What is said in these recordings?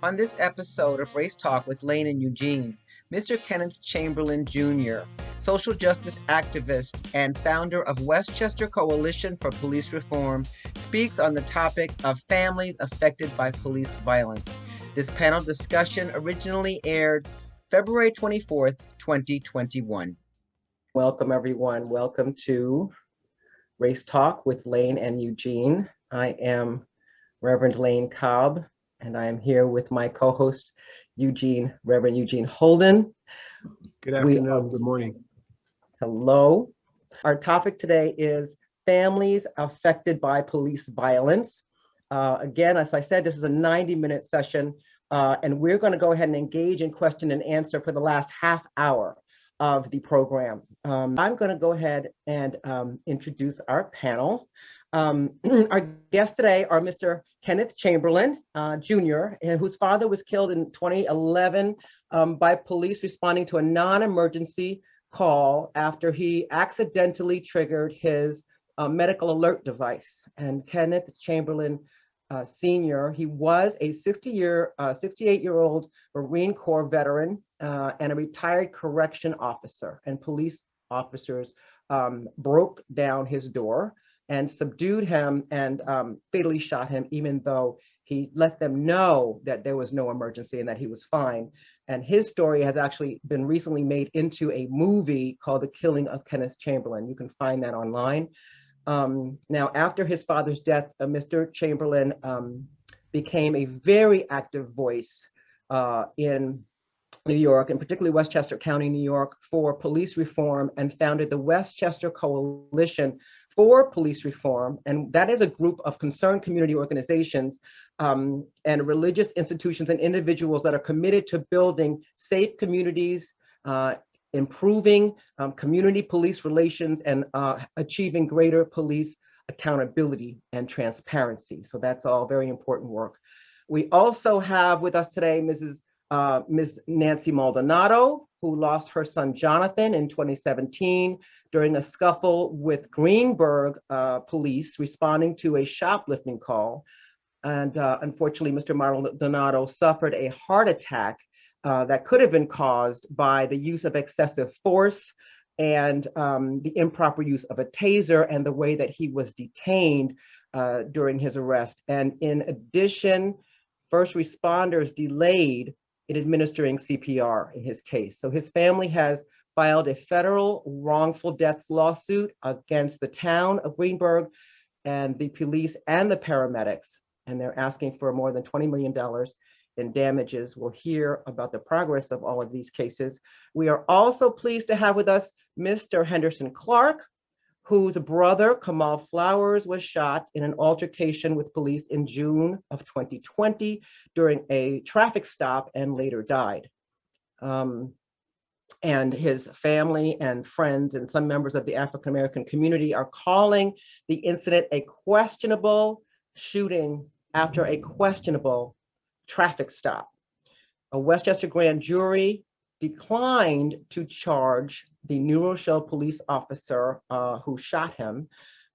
On this episode of Race Talk with Lane and Eugene, Mr. Kenneth Chamberlain Jr., social justice activist and founder of Westchester Coalition for Police Reform, speaks on the topic of families affected by police violence. This panel discussion originally aired February 24th, 2021. Welcome, everyone. Welcome to Race Talk with Lane and Eugene. I am Reverend Lane Cobb, and I am here with my co-host, Reverend Eugene Holden. Good afternoon, good morning. Hello. Our topic today is families affected by police violence. Again, as I said, this is a 90-minute session, and we're going to go ahead and engage in question and answer for the last half hour of the program. I'm going to go ahead and introduce our panel. Our guests today are Mr. Kenneth Chamberlain, Jr., whose father was killed in 2011 by police responding to a non-emergency call after he accidentally triggered his medical alert device. And Kenneth Chamberlain Sr., he was a 68-year-old Marine Corps veteran and a retired correction officer. And police officers broke down his door and subdued him and fatally shot him, even though he let them know that there was no emergency and that he was fine. And his story has actually been recently made into a movie called The Killing of Kenneth Chamberlain. You can find that online. Now, after his father's death, Mr. Chamberlain became a very active voice in New York, and particularly Westchester County, New York, for police reform, and founded the Westchester Coalition for Police Reform. And that is a group of concerned community organizations and religious institutions and individuals that are committed to building safe communities, improving community police relations, and achieving greater police accountability and transparency. So that's all very important work. We also have with us today Ms. Nancy Maldonado, who lost her son Jonathan in 2017 during a scuffle with Greenburgh police responding to a shoplifting call. And unfortunately, Mr. Maldonado suffered a heart attack that could have been caused by the use of excessive force and the improper use of a taser and the way that he was detained during his arrest. And in addition, first responders delayed in administering CPR in his case. So his family has filed a federal wrongful deaths lawsuit against the town of Greenburgh and the police and the paramedics. And they're asking for more than $20 million in damages. We'll hear about the progress of all of these cases. We are also pleased to have with us Mr. Henderson Clark, whose brother, Kamal Flowers, was shot in an altercation with police in June of 2020 during a traffic stop and later died. And his family and friends and some members of the African-American community are calling the incident a questionable shooting after a questionable traffic stop. A Westchester grand jury declined to charge the New Rochelle police officer who shot him,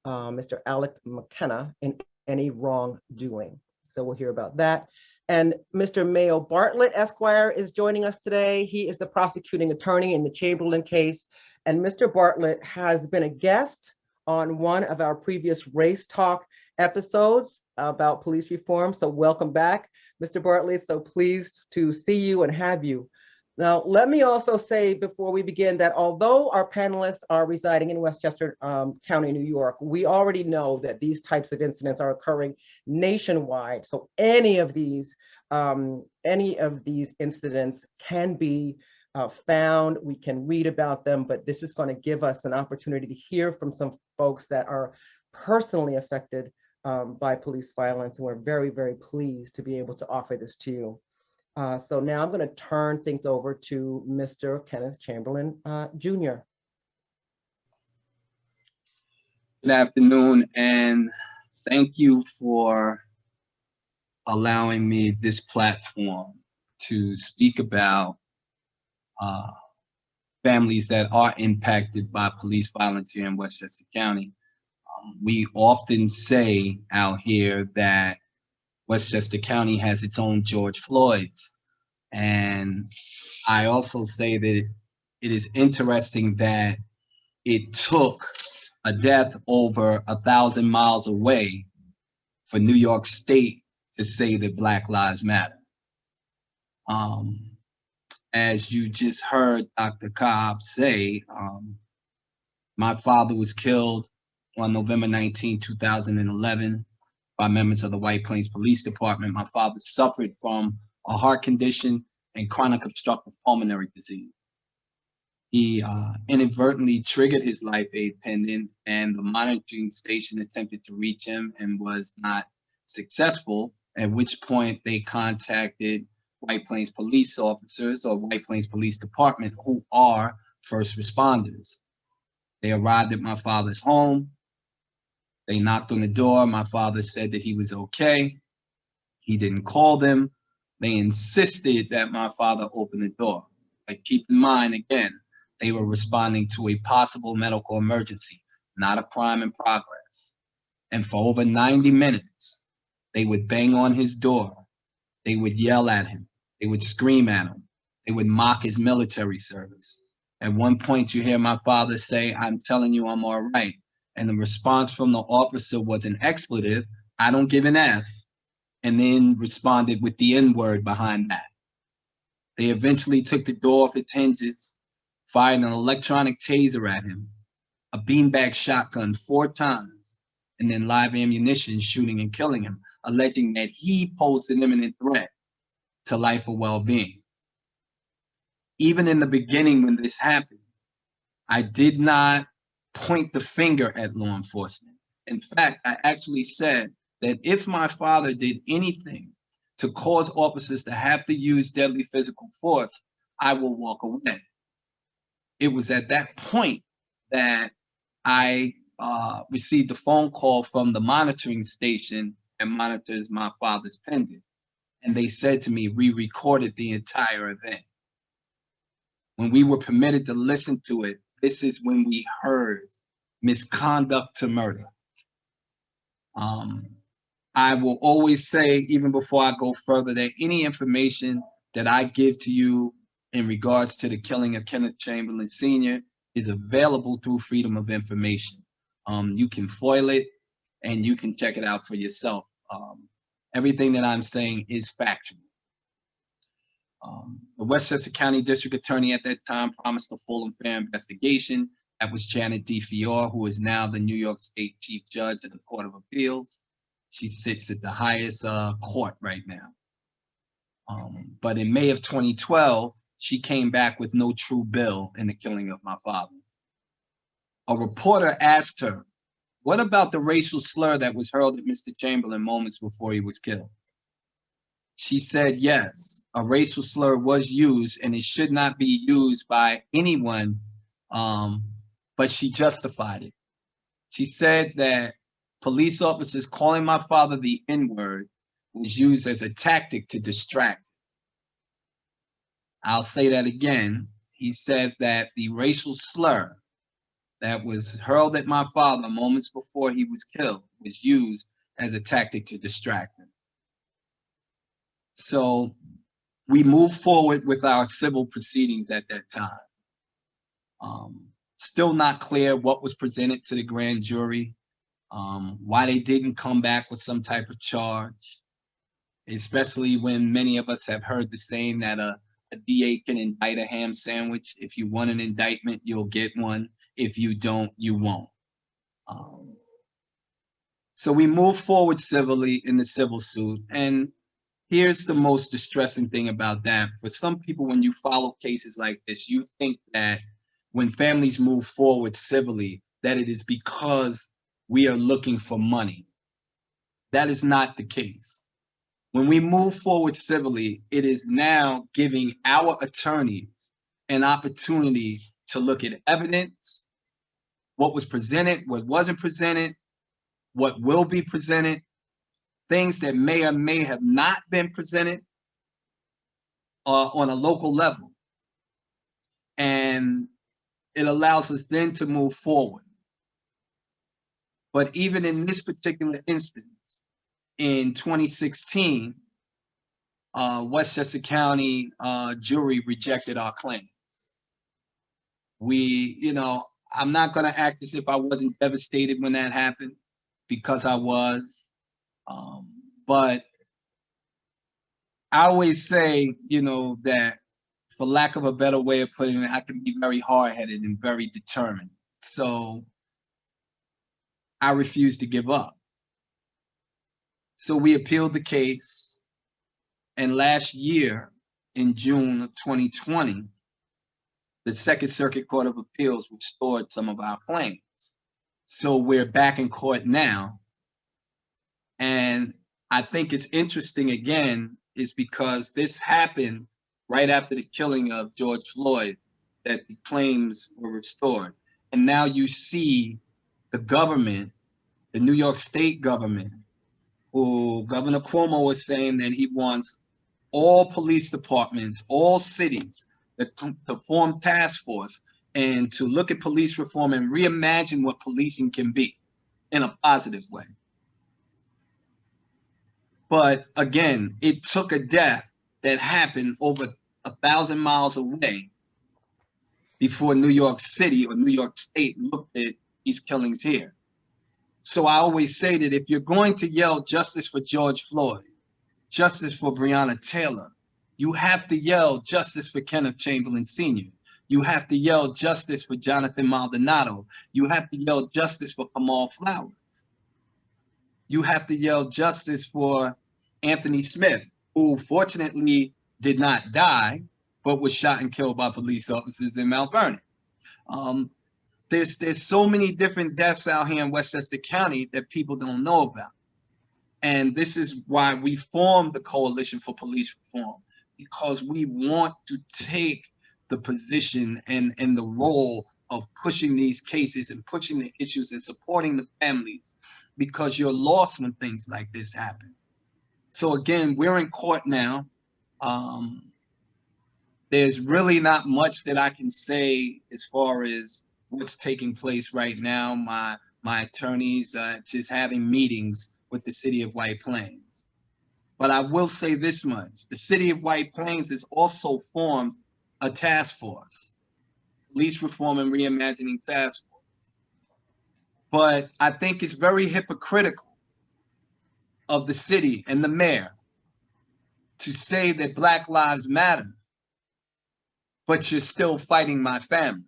Mr. Alec McKenna, in any wrongdoing. So we'll hear about that. And Mr. Mayo Bartlett, Esquire, is joining us today. He is the prosecuting attorney in the Chamberlain case. And Mr. Bartlett has been a guest on one of our previous Race Talk episodes about police reform. So welcome back, Mr. Bartlett. So pleased to see you and have you. Now, let me also say before we begin that although our panelists are residing in Westchester County, New York, we already know that these types of incidents are occurring nationwide. So any of these incidents can be found. We can read about them, but this is going to give us an opportunity to hear from some folks that are personally affected by police violence. And we're very, very pleased to be able to offer this to you. So now I'm going to turn things over to Mr. Kenneth Chamberlain, Jr. Good afternoon, and thank you for allowing me this platform to speak about families that are impacted by police violence here in Westchester County. We often say out here that Westchester County has its own George Floyd's. And I also say that it is interesting that it took a death over 1,000 miles away for New York State to say that Black Lives Matter. As you just heard Dr. Cobb say, my father was killed on November 19, 2011 by members of the White Plains Police Department. My father suffered from a heart condition and chronic obstructive pulmonary disease. He inadvertently triggered his life aid pendant, and the monitoring station attempted to reach him and was not successful, at which point they contacted White Plains police officers or White Plains Police Department, who are first responders. They arrived at my father's home. They knocked on the door. My father said that he was okay. He didn't call them. They insisted that my father open the door. But keep in mind, again, they were responding to a possible medical emergency, not a crime in progress. And for over 90 minutes, they would bang on his door. They would yell at him. They would scream at him. They would mock his military service. At one point, you hear my father say, "I'm telling you I'm all right." And the response from the officer was an expletive, "I don't give an F," and then responded with the N-word behind that. They eventually took the door off its hinges, fired an electronic taser at him, a beanbag shotgun 4 times, and then live ammunition shooting and killing him, alleging that he posed an imminent threat to life or well-being. Even in the beginning when this happened, I did not point the finger at law enforcement. In fact, I actually said that if my father did anything to cause officers to have to use deadly physical force, I will walk away. It was at that point that I received a phone call from the monitoring station that monitors my father's pendant. And they said to me, "We recorded the entire event." When we were permitted to listen to it, this is when we heard misconduct to murder. I will always say, even before I go further, that any information that I give to you in regards to the killing of Kenneth Chamberlain Sr. is available through Freedom of Information. You can foil it and you can check it out for yourself. Everything that I'm saying is factual. The Westchester County District Attorney at that time promised a full and fair investigation. That was Janet DeFiore, who is now the New York State Chief Judge of the Court of Appeals. She sits at the highest court right now. But in May of 2012, she came back with no true bill in the killing of my father. A reporter asked her, "What about the racial slur that was hurled at Mr. Chamberlain moments before he was killed?" She said, yes, a racial slur was used and it should not be used by anyone, but she justified it. She said that police officers calling my father the N-word was used as a tactic to distract. I'll say that again. He said that the racial slur that was hurled at my father moments before he was killed was used as a tactic to distract him. So we moved forward with our civil proceedings at that time. Still not clear what was presented to the grand jury, why they didn't come back with some type of charge, especially when many of us have heard the saying that a DA can indict a ham sandwich. If you want an indictment, you'll get one. If you don't, you won't. So we moved forward civilly in the civil suit. And here's the most distressing thing about that. For some people, when you follow cases like this, you think that when families move forward civilly, that it is because we are looking for money. That is not the case. When we move forward civilly, it is now giving our attorneys an opportunity to look at evidence, what was presented, what wasn't presented, what will be presented, things that may or may have not been presented on a local level. And it allows us then to move forward. But even in this particular instance, in 2016, Westchester County jury rejected our claim. I'm not going to act as if I wasn't devastated when that happened, because I was. But I always say, that for lack of a better way of putting it, I can be very hard-headed and very determined. So I refuse to give up. So we appealed the case. And last year, in June of 2020, the Second Circuit Court of Appeals restored some of our claims. So we're back in court now. And I think it's interesting, again, is because this happened right after the killing of George Floyd, that the claims were restored. And now you see the government, the New York State government, who Governor Cuomo was saying that he wants all police departments, all cities to form task force and to look at police reform and reimagine what policing can be in a positive way. But again, it took a death that happened over 1,000 miles away before New York City or New York State looked at these killings here. So I always say that if you're going to yell justice for George Floyd, justice for Breonna Taylor, you have to yell justice for Kenneth Chamberlain Sr. You have to yell justice for Jonathan Maldonado. You have to yell justice for Kamal Flowers. You have to yell justice for Anthony Smith, who fortunately did not die, but was shot and killed by police officers in Mount Vernon. There's so many different deaths out here in Westchester County that people don't know about. And this is why we formed the Coalition for Police Reform, because we want to take the position and the role of pushing these cases and pushing the issues and supporting the families, because you're lost when things like this happen. So again, we're in court now. There's really not much that I can say as far as what's taking place right now. My attorneys just having meetings with the city of White Plains. But I will say this much: the city of White Plains has also formed a task force, Police Reform and Reimagining Task Force. But I think it's very hypocritical of the city and the mayor to say that Black Lives Matter, but you're still fighting my family,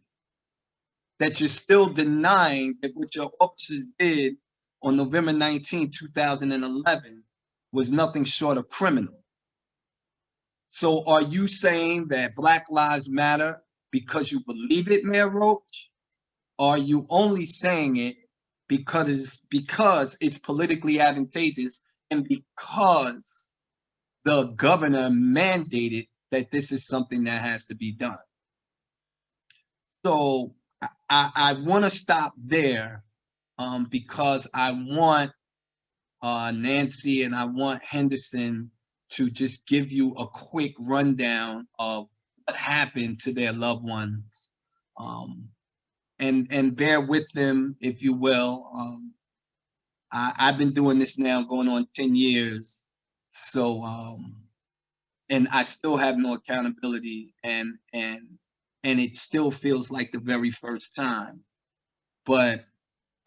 that you're still denying that what your officers did on November 19, 2011 was nothing short of criminal. So are you saying that Black Lives Matter because you believe it, Mayor Roach? Or are you only saying it because it's politically advantageous and because the governor mandated that this is something that has to be done? So I want to stop there because I want Nancy and I want Henderson to just give you a quick rundown of what happened to their loved ones, and bear with them, if you will. I've been doing this now going on 10 years, so and I still have no accountability, and it still feels like the very first time. But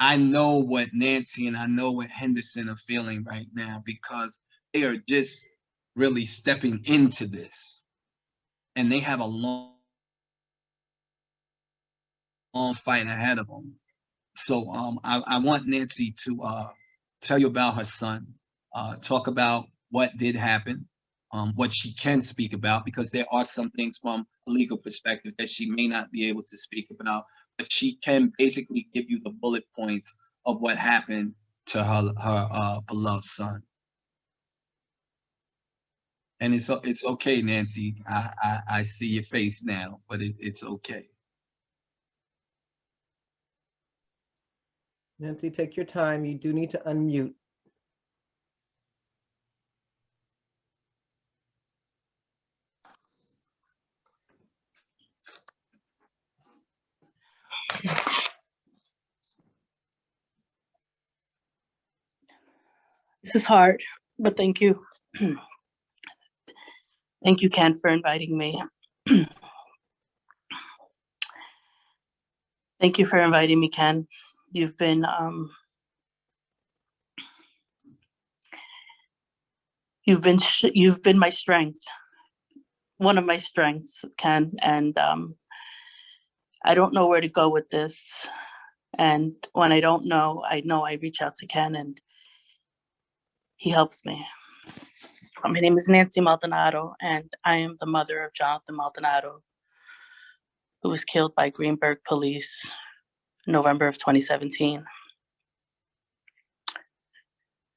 I know what Nancy and I know what Henderson are feeling right now, because they are just really stepping into this, and they have a long fight ahead of them. So I want Nancy to tell you about her son, talk about what did happen, what she can speak about, because there are some things from a legal perspective that she may not be able to speak about, but she can basically give you the bullet points of what happened to her beloved son. And it's okay, Nancy. I see your face now, but it's okay. Nancy, take your time. You do need to unmute. This is hard, but thank you. Thank you, Ken, for inviting me. Thank you for inviting me, Ken. You've been my strength, one of my strengths, Ken, and I don't know where to go with this. And when I don't know, I reach out to Ken and he helps me. My name is Nancy Maldonado, and I am the mother of Jonathan Maldonado, who was killed by Greenberg police in November of 2017.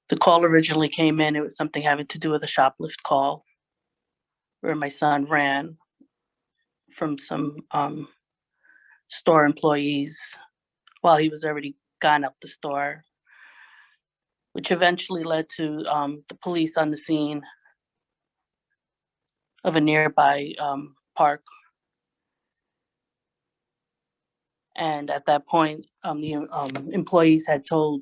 The call originally came in, it was something having to do with a shoplift call where my son ran from some store employees while he was already gone up the store, which eventually led to the police on the scene of a nearby park. And at that point, the employees had told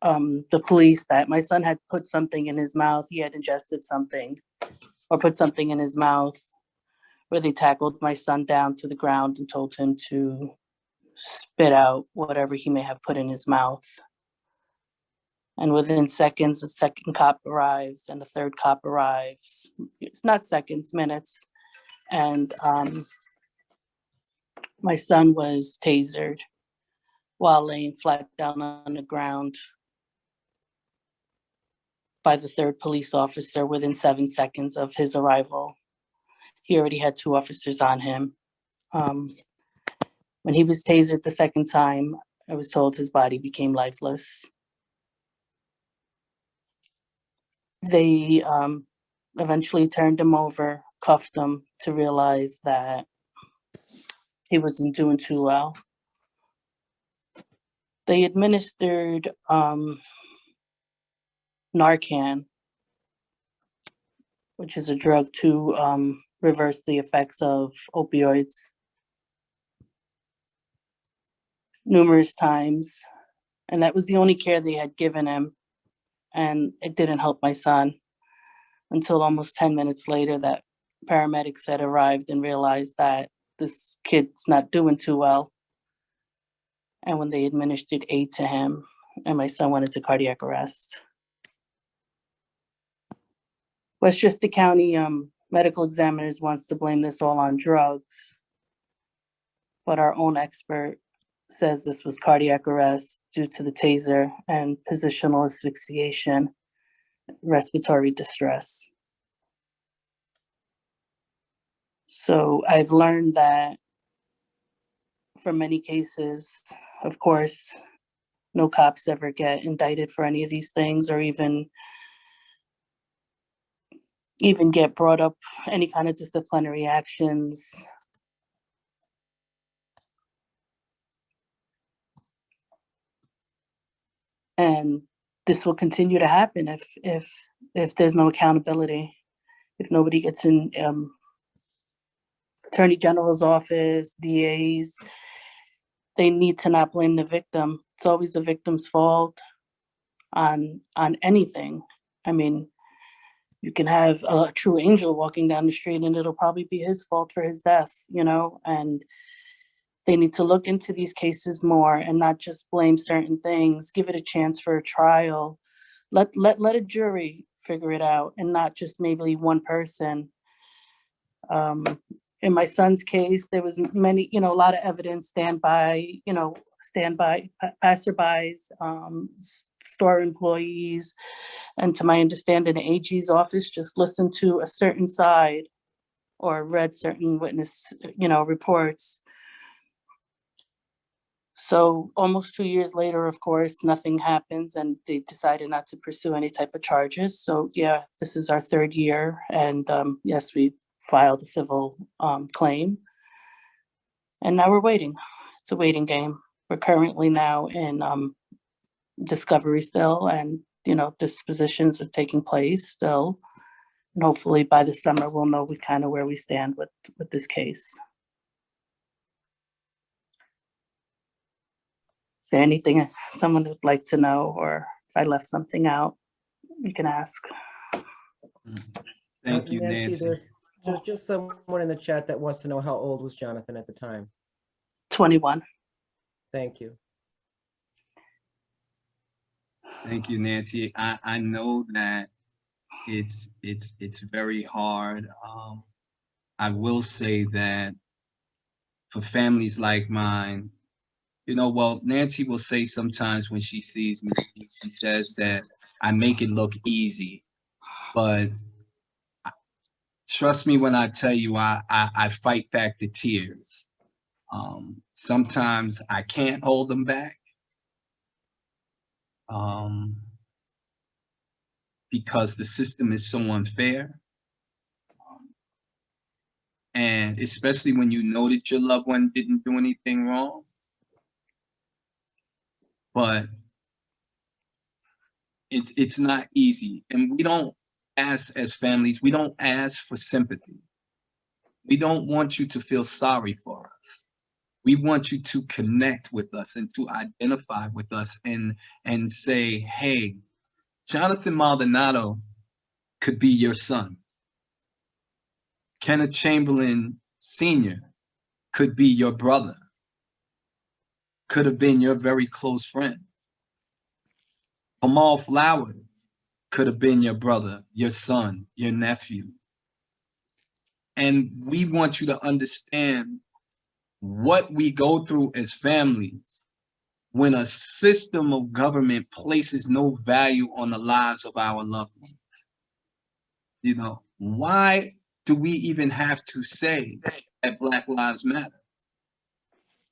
the police that my son had put something in his mouth. He had ingested something or put something in his mouth, where they tackled my son down to the ground and told him to spit out whatever he may have put in his mouth. And within seconds, the second cop arrives and the third cop arrives. It's not seconds, minutes. And my son was tasered while laying flat down on the ground by the third police officer within 7 seconds of his arrival. He already had 2 officers on him. When he was tasered the second time, I was told his body became lifeless. They eventually turned him over, cuffed him to realize that he wasn't doing too well. They administered Narcan, which is a drug to reverse the effects of opioids, numerous times. And that was the only care they had given him. And it didn't help my son until almost 10 minutes later that paramedics had arrived and realized that this kid's not doing too well. And when they administered aid to him, and my son went into cardiac arrest. Westchester County medical examiners wants to blame this all on drugs, but our own expert says this was cardiac arrest due to the taser and positional asphyxiation, respiratory distress. So I've learned that for many cases, of course, no cops ever get indicted for any of these things or even get brought up any kind of disciplinary actions. And this will continue to happen if there's no accountability, if nobody gets in Attorney General's office, DAs. They need to not blame the victim. It's always the victim's fault on anything. I mean, you can have a true angel walking down the street and it'll probably be his fault for his death, you know, and they need to look into these cases more and not just blame certain things. Give it a chance for a trial. Let a jury figure it out and not just maybe one person. In my son's case, there was many, a lot of evidence, standby passerbys, store employees, and to my understanding, the AG's office just listened to a certain side or read certain witness, reports. So almost 2 years later, of course, nothing happens and they decided not to pursue any type of charges. So yeah, this is our 3rd year. And yes, we filed a civil claim. And now we're waiting. It's a waiting game. We're currently now in discovery still, and dispositions are taking place still. And hopefully by the summer, we'll know where we stand with this case. Is there anything someone would like to know or I left something out, you can ask. Thank you, Nancy. There's just someone in the chat that wants to know how old was Jonathan at the time. 21. Thank you. Thank you, Nancy. I know that it's very hard. I will say that for families like mine, well, Nancy will say sometimes when she sees me, she says that I make it look easy, but trust me when I tell you, I fight back the tears. Sometimes I can't hold them back. Because the system is so unfair. And especially when you know that your loved one didn't do anything wrong. But it's not easy. And we don't ask, as families, we don't ask for sympathy. We don't want you to feel sorry for us. We want you to connect with us and to identify with us and say, hey, Jonathan Maldonado could be your son. Kenneth Chamberlain Sr. could be your brother, could have been your very close friend. Kamal Flowers could have been your brother, your son, your nephew. And we want you to understand what we go through as families when a system of government places no value on the lives of our loved ones. Why do we even have to say that Black Lives Matter?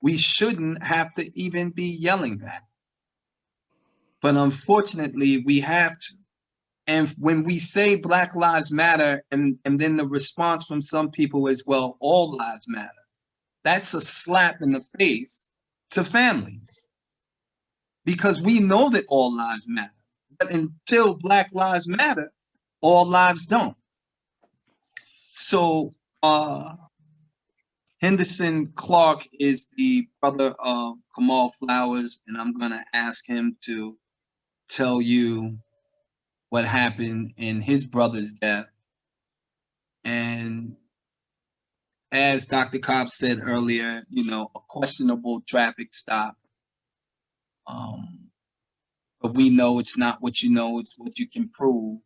We shouldn't have to even be yelling that. But unfortunately, we have to. And when we say Black Lives Matter, and then the response from some people is, well, all lives matter. That's a slap in the face to families. Because we know that all lives matter. But until Black Lives Matter, all lives don't. So Henderson Clark is the brother of Kamal Flowers, and I'm going to ask him to tell you what happened in his brother's death. And as Dr. Cobb said earlier, a questionable traffic stop. But we know it's not what you know, it's what you can prove.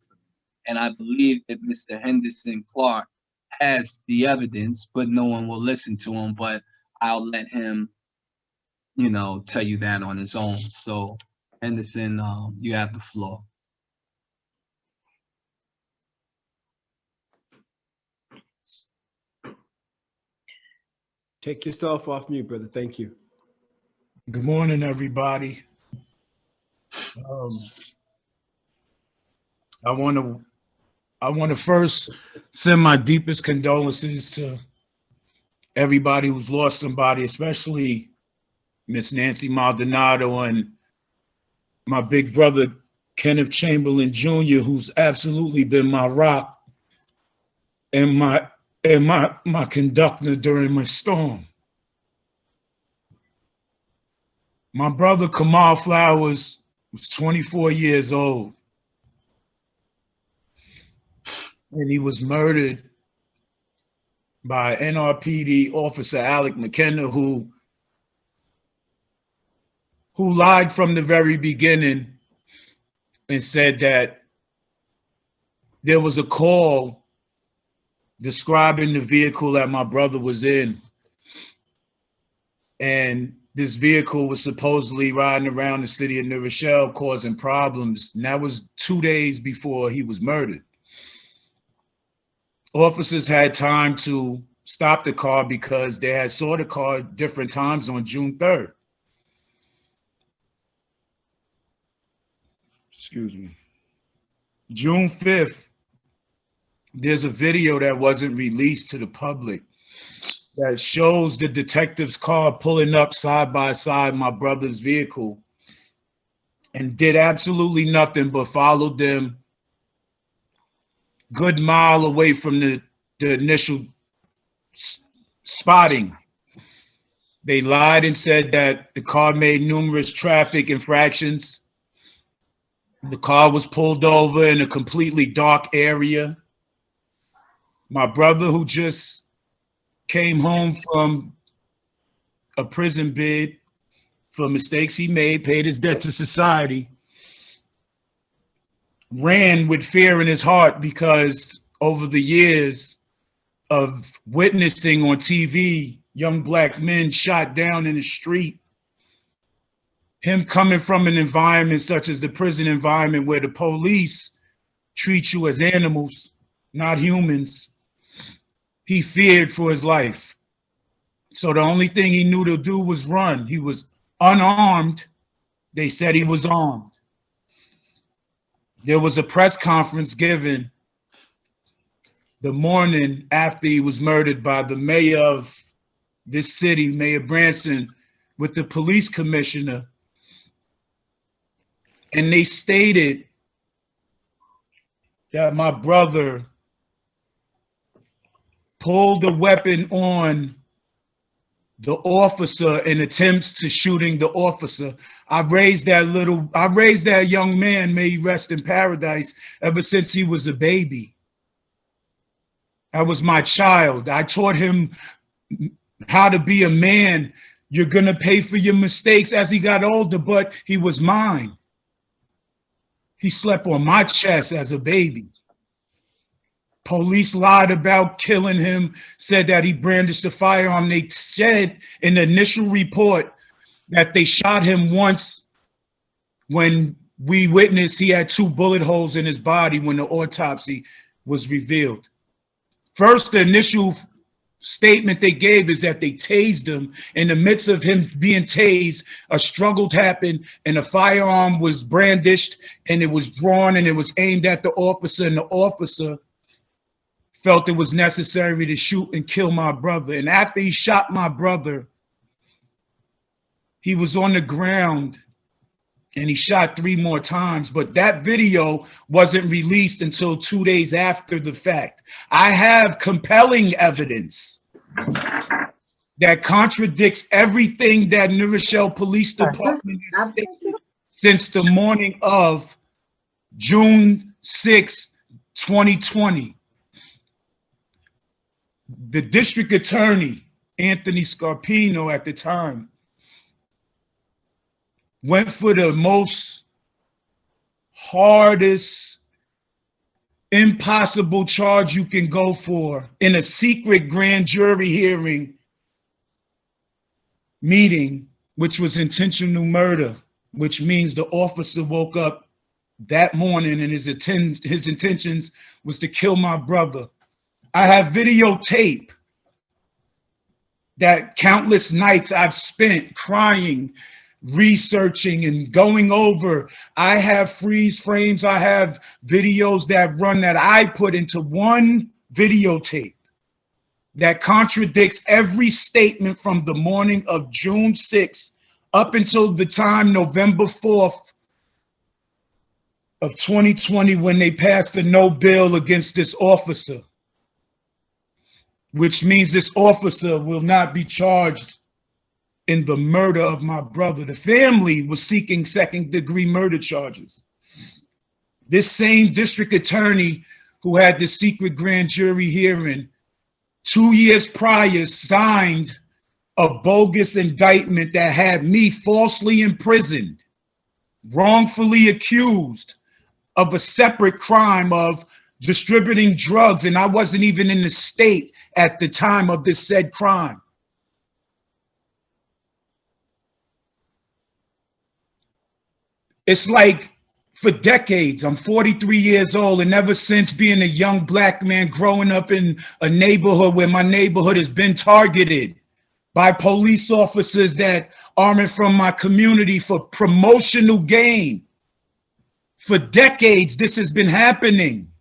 And I believe that Mr. Henderson Clark has the evidence, but no one will listen to him. But I'll let him, tell you that on his own. So, Henderson, you have the floor. Take yourself off mute, brother. Thank you. Good morning, everybody. I want to first send my deepest condolences to everybody who's lost somebody, especially Miss Nancy Maldonado and my big brother, Kenneth Chamberlain Jr., who's absolutely been my rock and my conductor during my storm. My brother Kamal Flowers was 24 years old, and he was murdered by NRPD officer Alec McKenna, who lied from the very beginning and said that there was a call describing the vehicle that my brother was in, and this vehicle was supposedly riding around the city of New Rochelle causing problems, and that was 2 days before he was murdered. Officers had time to stop the car because they had saw the car different times on June 3rd. Excuse me. June 5th, there's a video that wasn't released to the public that shows the detective's car pulling up side by side my brother's vehicle and did absolutely nothing but followed them good mile away from the initial spotting. They lied and said that the car made numerous traffic infractions The car was pulled over in a completely dark area. My brother, who just came home from a prison bid for mistakes he made, paid his debt to society, ran with fear in his heart because over the years of witnessing on TV young black men shot down in the street, him coming from an environment such as the prison environment where the police treat you as animals, not humans, he feared for his life. So the only thing he knew to do was run. He was unarmed. They said he was armed. There was a press conference given the morning after he was murdered by the mayor of this city, Mayor Branson, with the police commissioner. And they stated that my brother pulled a weapon on the officer in attempts to shooting the officer. I raised that young man, may he rest in paradise, ever since he was a baby. That was my child. I taught him how to be a man. You're gonna pay for your mistakes as he got older, but he was mine. He slept on my chest as a baby. Police lied about killing him, said that he brandished a firearm. They said in the initial report that they shot him once when we witnessed he had 2 bullet holes in his body when the autopsy was revealed. First, the initial statement they gave is that they tased him. In the midst of him being tased, a struggle happened and a firearm was brandished and it was drawn and it was aimed at the officer, and the officer felt it was necessary to shoot and kill my brother. And after he shot my brother, he was on the ground and he shot 3 more times, but that video wasn't released until 2 days after the fact. I have compelling evidence that contradicts everything that New Rochelle Police Department has stated since the morning of June 6, 2020. The district attorney, Anthony Scarpino at the time, went for the most hardest, impossible charge you can go for in a secret grand jury hearing meeting, which was intentional murder, which means the officer woke up that morning and his intentions was to kill my brother. I have videotape that countless nights I've spent crying, researching and going over. I have freeze frames. I have videos that run that I put into one videotape that contradicts every statement from the morning of June 6th up until the time November 4th of 2020 when they passed a no bill against this officer, which means this officer will not be charged in the murder of my brother. The family was seeking second-degree murder charges. This same district attorney who had the secret grand jury hearing 2 years prior signed a bogus indictment that had me falsely imprisoned, wrongfully accused of a separate crime of distributing drugs, and I wasn't even in the state at the time of this said crime. It's like for decades, I'm 43 years old, and ever since being a young black man growing up in a neighborhood where my neighborhood has been targeted by police officers that aren't from my community for promotional gain. For decades, this has been happening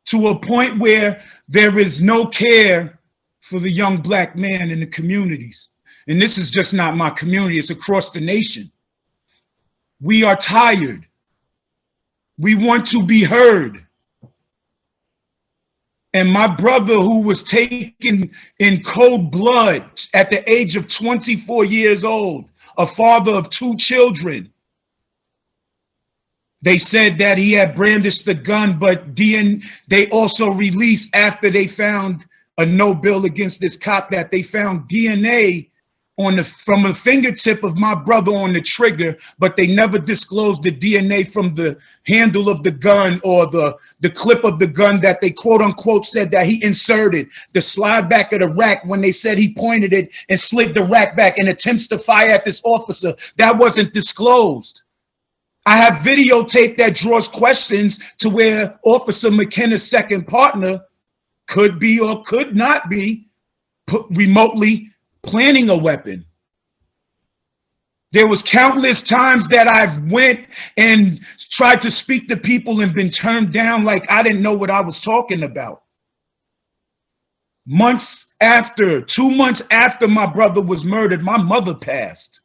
to a point where there is no care for the young black man in the communities. And this is just not my community, it's across the nation. We are tired. We want to be heard. And my brother, who was taken in cold blood at the age of 24 years old, a father of 2 children, They said that he had brandished the gun, but they also released after they found a no bill against this cop that they found DNA from a fingertip of my brother on the trigger, but they never disclosed the DNA from the handle of the gun or the clip of the gun that they quote unquote said that he inserted the slide back of the rack when they said he pointed it and slid the rack back in attempts to fire at this officer. That wasn't disclosed. I have videotape that draws questions to where Officer McKenna's second partner could be or could not be remotely planning a weapon. There was countless times that I've went and tried to speak to people and been turned down like I didn't know what I was talking about. 2 months after my brother was murdered, my mother passed.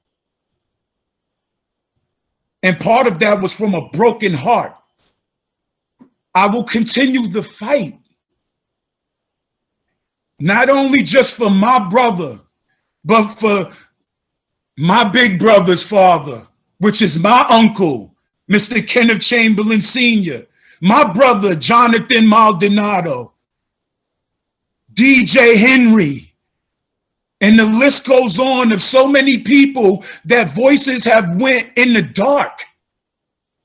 And part of that was from a broken heart. I will continue the fight. Not only just for my brother, but for my big brother's father, which is my uncle, Mr. Kenneth Chamberlain Sr., my brother, Jonathan Maldonado, DJ Henry, and the list goes on of so many people that voices have went in the dark,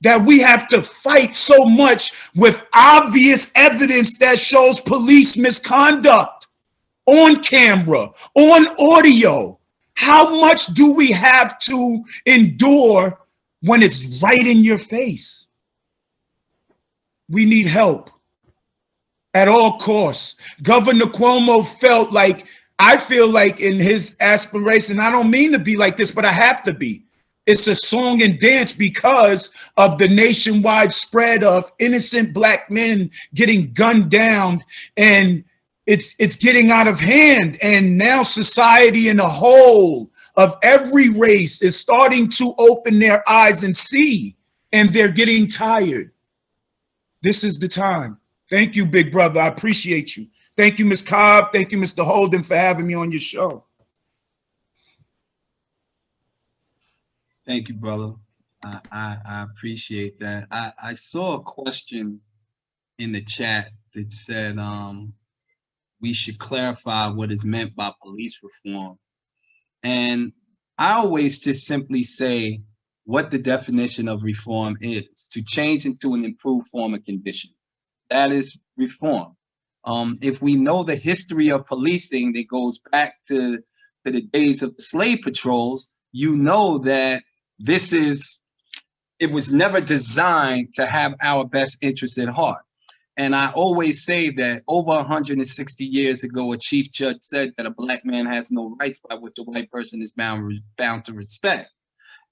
that we have to fight so much with obvious evidence that shows police misconduct on camera, on audio. How much do we have to endure when it's right in your face? We need help at all costs. Governor Cuomo felt like, I feel like in his aspiration, I don't mean to be like this, but I have to be. It's a song and dance because of the nationwide spread of innocent Black men getting gunned down, and it's getting out of hand. And now society in a whole of every race is starting to open their eyes and see, and they're getting tired. This is the time. Thank you, big brother. I appreciate you. Thank you, Ms. Cobb. Thank you, Mr. Holden, for having me on your show. Thank you, brother. I appreciate that. I saw a question in the chat that said we should clarify what is meant by police reform. And I always just simply say what the definition of reform is: to change into an improved form of condition. That is reform. If we know the history of policing that goes back to the days of the slave patrols, you know that it was never designed to have our best interests at heart. And I always say that over 160 years ago, a chief judge said that a Black man has no rights by which a white person is bound to respect.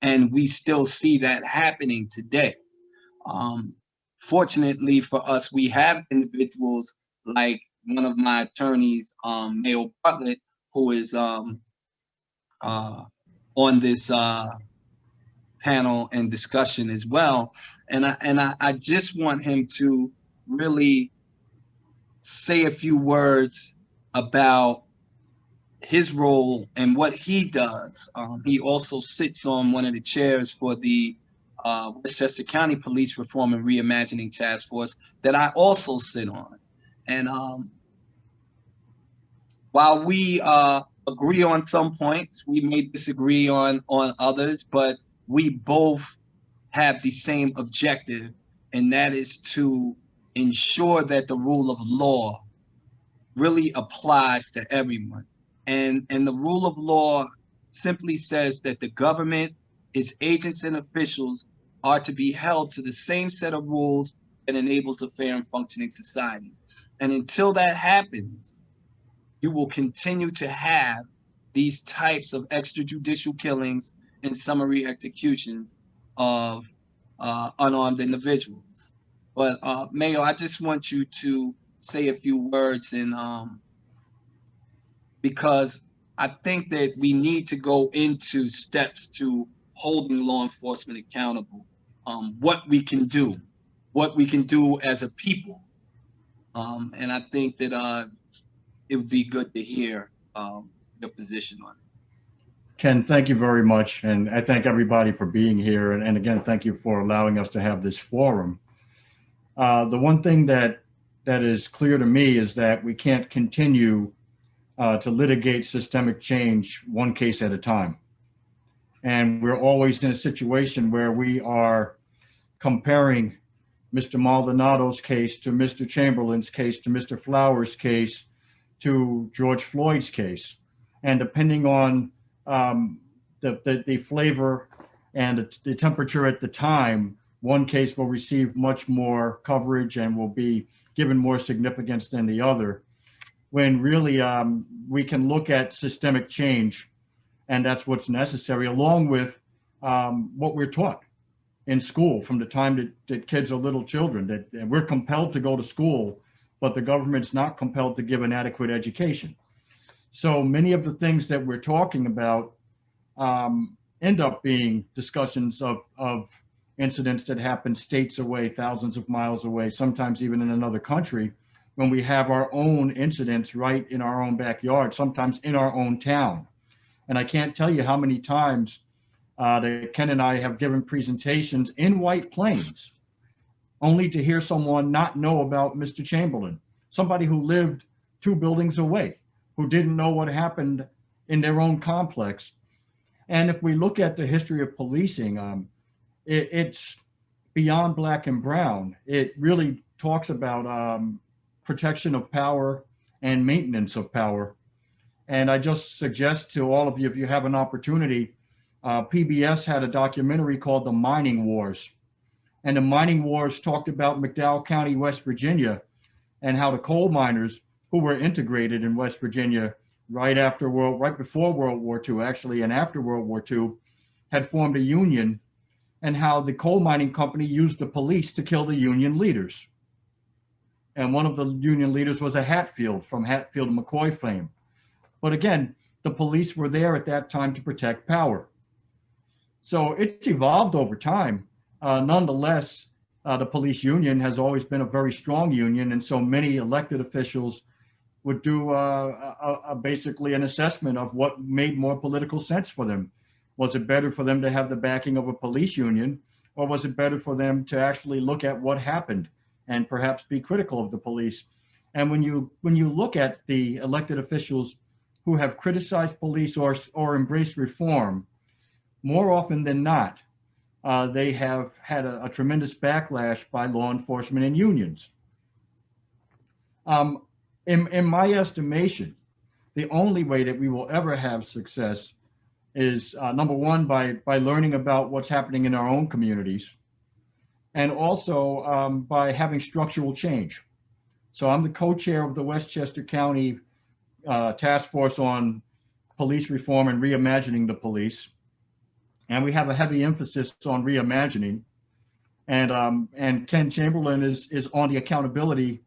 And we still see that happening today. Fortunately for us, we have individuals like one of my attorneys, Mayo Bartlett, who is on this panel and discussion as well. And I just want him to really say a few words about his role and what he does. He also sits on one of the chairs for the Westchester County Police Reform and Reimagining Task Force that I also sit on. And while we agree on some points, we may disagree on others, but we both have the same objective, and that is to ensure that the rule of law really applies to everyone. And the rule of law simply says that the government, its agents and officials are to be held to the same set of rules that enables a fair and functioning society. And until that happens, you will continue to have these types of extrajudicial killings and summary executions of unarmed individuals. But Mayo, I just want you to say a few words, and because I think that we need to go into steps to holding law enforcement accountable, what we can do as a people. And I think that it would be good to hear your position on it. Ken, thank you very much. And I thank everybody for being here. And again, thank you for allowing us to have this forum. The one thing that is clear to me is that we can't continue to litigate systemic change one case at a time. And we're always in a situation where we are comparing Mr. Maldonado's case to Mr. Chamberlain's case to Mr. Flowers' case to George Floyd's case. And depending on the flavor and the temperature at the time, one case will receive much more coverage and will be given more significance than the other, when really we can look at systemic change, and that's what's necessary, along with what we're taught in school from the time that kids are little children, that we're compelled to go to school, but the government's not compelled to give an adequate education. So many of the things that we're talking about end up being discussions of incidents that happen states away, thousands of miles away, sometimes even in another country, when we have our own incidents right in our own backyard, sometimes in our own town. And I can't tell you how many times that Ken and I have given presentations in White Plains, only to hear someone not know about Mr. Chamberlain, somebody who lived 2 buildings away, who didn't know what happened in their own complex. And if we look at the history of policing, it's beyond black and brown. It really talks about protection of power and maintenance of power. And I just suggest to all of you, if you have an opportunity, PBS had a documentary called The Mining Wars. And the Mining Wars talked about McDowell County, West Virginia, and how the coal miners who were integrated in West Virginia right before World War II, actually, and after World War II, had formed a union, and how the coal mining company used the police to kill the union leaders. And one of the union leaders was a Hatfield from Hatfield and McCoy fame. But again, the police were there at that time to protect power. So it's evolved over time. Nonetheless, the police union has always been a very strong union, and so many elected officials would do basically an assessment of what made more political sense for them. Was it better for them to have the backing of a police union, or was it better for them to actually look at what happened and perhaps be critical of the police? And when you look at the elected officials who have criticized police or embraced reform, more often than not, they have had a tremendous backlash by law enforcement and unions. In my estimation, the only way that we will ever have success is number one, by learning about what's happening in our own communities, and also by having structural change. So I'm the co-chair of the Westchester County Task Force on Police Reform and Reimagining the Police. And we have a heavy emphasis on reimagining. And Ken Chamberlain is on the accountability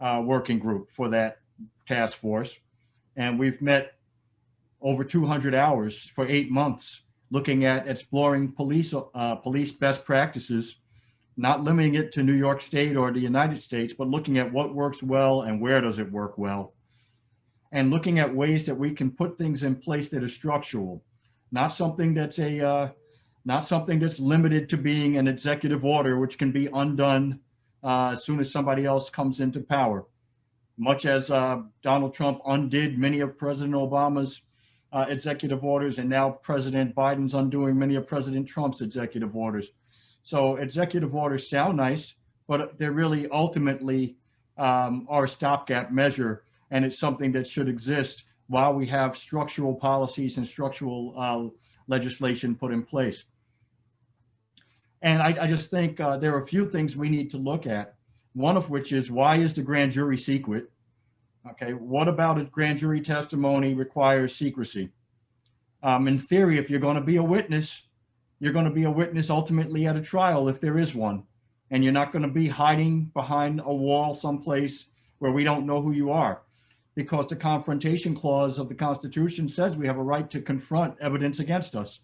working group for that task force. And we've met over 200 hours for 8 months, looking at exploring police best practices, not limiting it to New York State or the United States, but looking at what works well and where does it work well, and looking at ways that we can put things in place that are structural, not something that's limited to being an executive order, which can be undone as soon as somebody else comes into power, much as Donald Trump undid many of President Obama's executive orders, and now President Biden's undoing many of President Trump's executive orders. So executive orders sound nice, but they're really ultimately are a stopgap measure, and it's something that should exist while we have structural policies and structural legislation put in place. And I just think there are a few things we need to look at, one of which is, why is the grand jury secret? Okay, what about a grand jury testimony requires secrecy? In theory, if you're going to be a witness, you're going to be a witness ultimately at a trial if there is one. And you're not going to be hiding behind a wall someplace where we don't know who you are, because the confrontation clause of the Constitution says we have a right to confront evidence against us.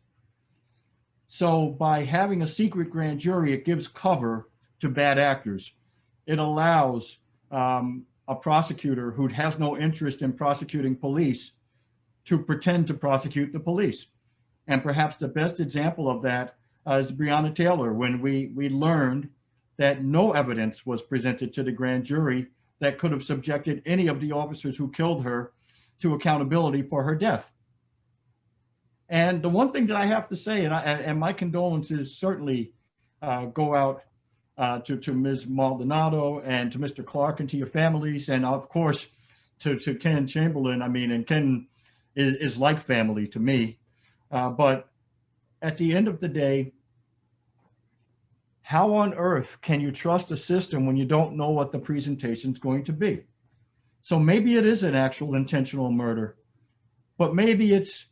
So by having a secret grand jury, it gives cover to bad actors. It allows a prosecutor who has no interest in prosecuting police to pretend to prosecute the police. And perhaps the best example of that is Breonna Taylor, when we learned that no evidence was presented to the grand jury that could have subjected any of the officers who killed her to accountability for her death. And the one thing that I have to say, and my condolences certainly go out to Ms. Maldonado and to Mr. Clark and to your families, and of course to Ken Chamberlain. I mean, and Ken is like family to me. But at the end of the day, how on earth can you trust a system when you don't know what the presentation is going to be? So maybe it is an actual intentional murder, but maybe it's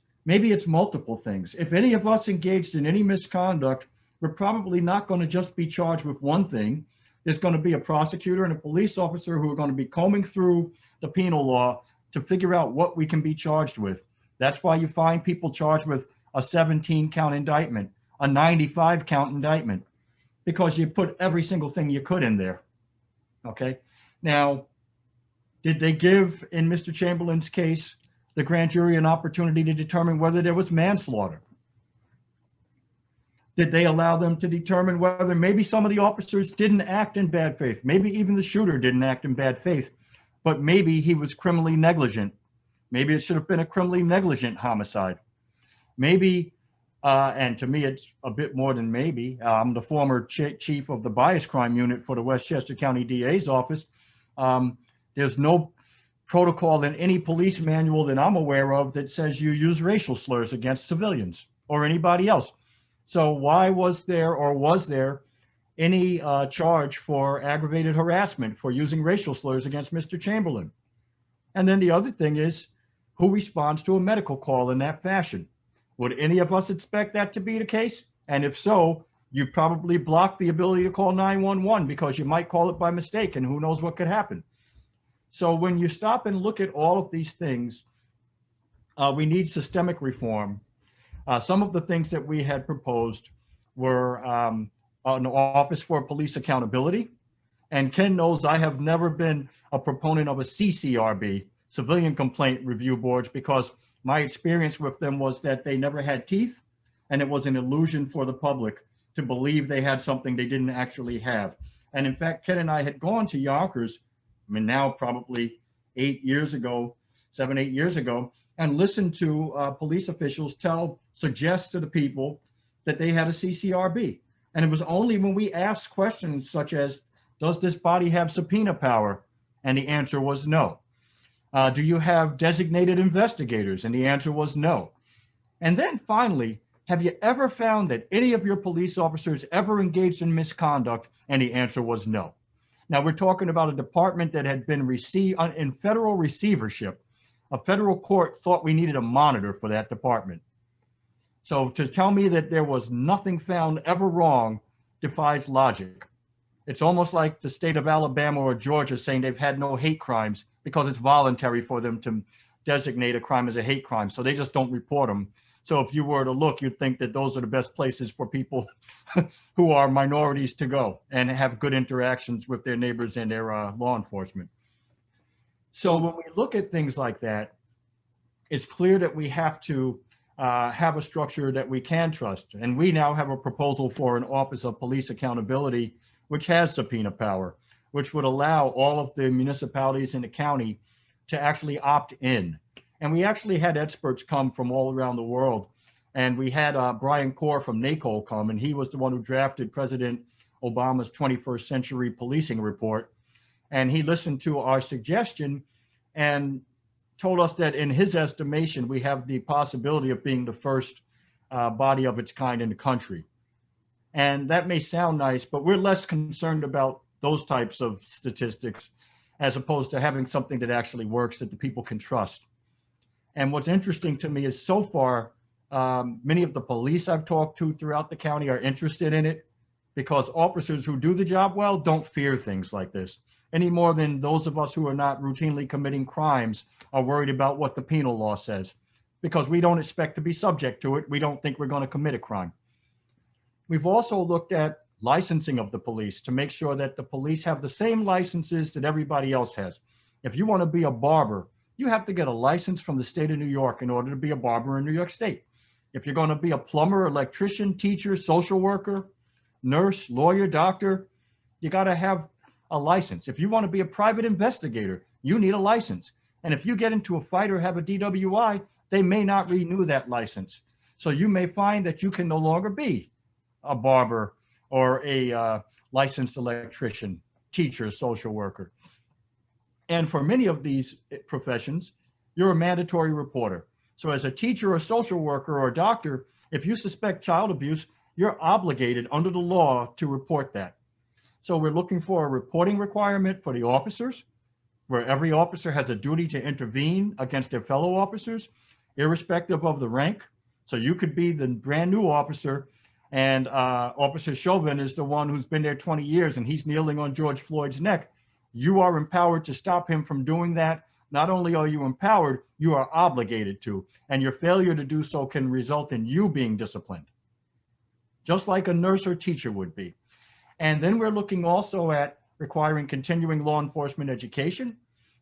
multiple things. If any of us engaged in any misconduct, we're probably not going to just be charged with one thing. There's going to be a prosecutor and a police officer who are going to be combing through the penal law to figure out what we can be charged with. That's why you find people charged with a 17-count indictment, a 95-count indictment, because you put every single thing you could in there. Okay. Now, did they give, in Mr. Chamberlain's case, the grand jury an opportunity to determine whether there was manslaughter? Did they allow them to determine whether maybe some of the officers didn't act in bad faith? Maybe even the shooter didn't act in bad faith, but maybe he was criminally negligent. Maybe it should have been a criminally negligent homicide. Maybe, and to me, it's a bit more than maybe. I'm the former chief of the bias crime unit for the Westchester County DA's office. There's no protocol in any police manual that I'm aware of that says you use racial slurs against civilians or anybody else. So why was there any charge for aggravated harassment for using racial slurs against Mr. Chamberlain? And then the other thing is, who responds to a medical call in that fashion? Would any of us expect that to be the case? And if so, you probably block the ability to call 911 because you might call it by mistake, and who knows what could happen. So when you stop and look at all of these things, we need systemic reform. Some of the things that we had proposed were an Office for Police Accountability. And Ken knows I have never been a proponent of a CCRB, Civilian Complaint Review Boards, because my experience with them was that they never had teeth, and it was an illusion for the public to believe they had something they didn't actually have. And in fact, Ken and I had gone to Yonkers, I mean, now probably 7, 8 years ago, and listened to police officials suggest to the people that they had a CCRB. And it was only when we asked questions such as, does this body have subpoena power? And the answer was no. Do you have designated investigators? And the answer was no. And then finally, have you ever found that any of your police officers ever engaged in misconduct? And the answer was no. Now we're talking about a department that had been in federal receivership. A federal court thought we needed a monitor for that department. So to tell me that there was nothing found ever wrong defies logic. It's almost like the state of Alabama or Georgia saying they've had no hate crimes because it's voluntary for them to designate a crime as a hate crime. So they just don't report them. So if you were to look, you'd think that those are the best places for people who are minorities to go and have good interactions with their neighbors and their law enforcement. So when we look at things like that, it's clear that we have to have a structure that we can trust. And we now have a proposal for an Office of Police Accountability, which has subpoena power, which would allow all of the municipalities in the county to actually opt in. And we actually had experts come from all around the world. And we had Brian Corr from NACOL come, and he was the one who drafted President Obama's 21st Century Policing Report. And he listened to our suggestion and told us that in his estimation, we have the possibility of being the first body of its kind in the country. And that may sound nice, but we're less concerned about those types of statistics as opposed to having something that actually works that the people can trust. And what's interesting to me is so far, many of the police I've talked to throughout the county are interested in it because officers who do the job well don't fear things like this any more than those of us who are not routinely committing crimes are worried about what the penal law says, because we don't expect to be subject to it. We don't think we're going to commit a crime. We've also looked at licensing of the police to make sure that the police have the same licenses that everybody else has. If you want to be a barber, you have to get a license from the state of New York in order to be a barber in New York State. If you're going to be a plumber, electrician, teacher, social worker, nurse, lawyer, doctor, you got to have a license. If you want to be a private investigator, you need a license. And if you get into a fight or have a DWI, they may not renew that license. So you may find that you can no longer be a barber or a licensed electrician, teacher, social worker. And for many of these professions, you're a mandatory reporter. So as a teacher or social worker or a doctor, if you suspect child abuse, you're obligated under the law to report that. So we're looking for a reporting requirement for the officers, where every officer has a duty to intervene against their fellow officers, irrespective of the rank. So you could be the brand new officer, and Officer Chauvin is the one who's been there 20 years and he's kneeling on George Floyd's neck. You are empowered to stop him from doing that. Not only are you empowered, you are obligated to, and your failure to do so can result in you being disciplined, just like a nurse or teacher would be. And then we're looking also at requiring continuing law enforcement education,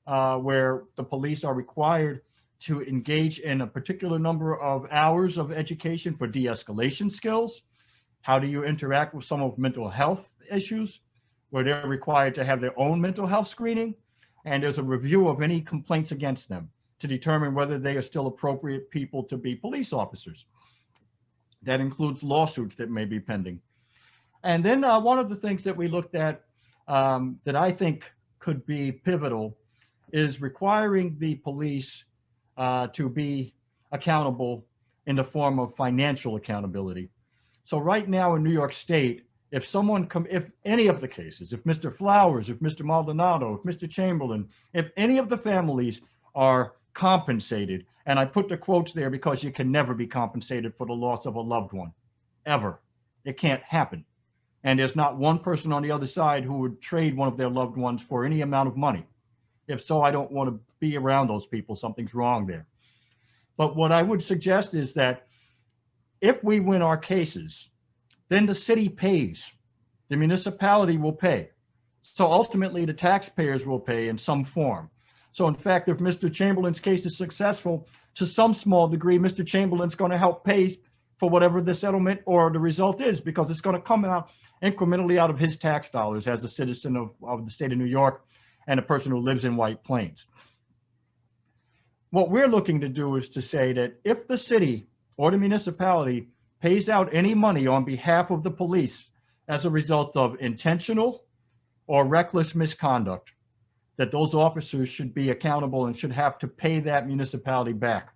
where the police are required to engage in a particular number of hours of education for de-escalation skills. How do you interact with someone with mental health issues, where they're required to have their own mental health screening, and there's a review of any complaints against them to determine whether they are still appropriate people to be police officers. That includes lawsuits that may be pending. And then one of the things that we looked at that I think could be pivotal is requiring the police to be accountable in the form of financial accountability. So right now in New York State, if any of the cases, if Mr. Flowers, if Mr. Maldonado, if Mr. Chamberlain, if any of the families are compensated, and I put the quotes there because you can never be compensated for the loss of a loved one, ever. It can't happen. And there's not one person on the other side who would trade one of their loved ones for any amount of money. If so, I don't want to be around those people. Something's wrong there. But what I would suggest is that if we win our cases, then the city pays. The municipality will pay. So ultimately, the taxpayers will pay in some form. So in fact, if Mr. Chamberlain's case is successful, to some small degree, Mr. Chamberlain's going to help pay for whatever the settlement or the result is, because it's going to come out incrementally out of his tax dollars as a citizen of the state of New York and a person who lives in White Plains. What we're looking to do is to say that if the city or the municipality pays out any money on behalf of the police as a result of intentional or reckless misconduct, that those officers should be accountable and should have to pay that municipality back.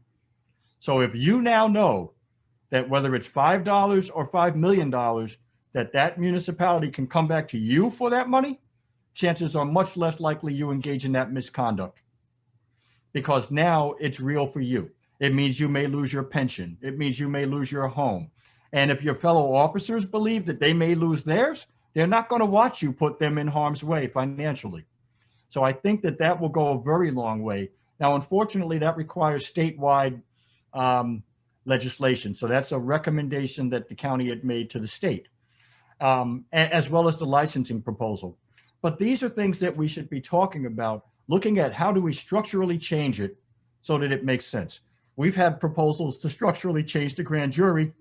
So if you now know that whether it's $5 or $5 million, that municipality can come back to you for that money, chances are much less likely you engage in that misconduct, because now it's real for you. It means you may lose your pension. It means you may lose your home. And if your fellow officers believe that they may lose theirs, they're not going to watch you put them in harm's way financially. So I think that will go a very long way. Now, unfortunately, that requires statewide legislation. So that's a recommendation that the county had made to the state, as well as the licensing proposal. But these are things that we should be talking about, looking at how do we structurally change it so that it makes sense. We've had proposals to structurally change the grand jury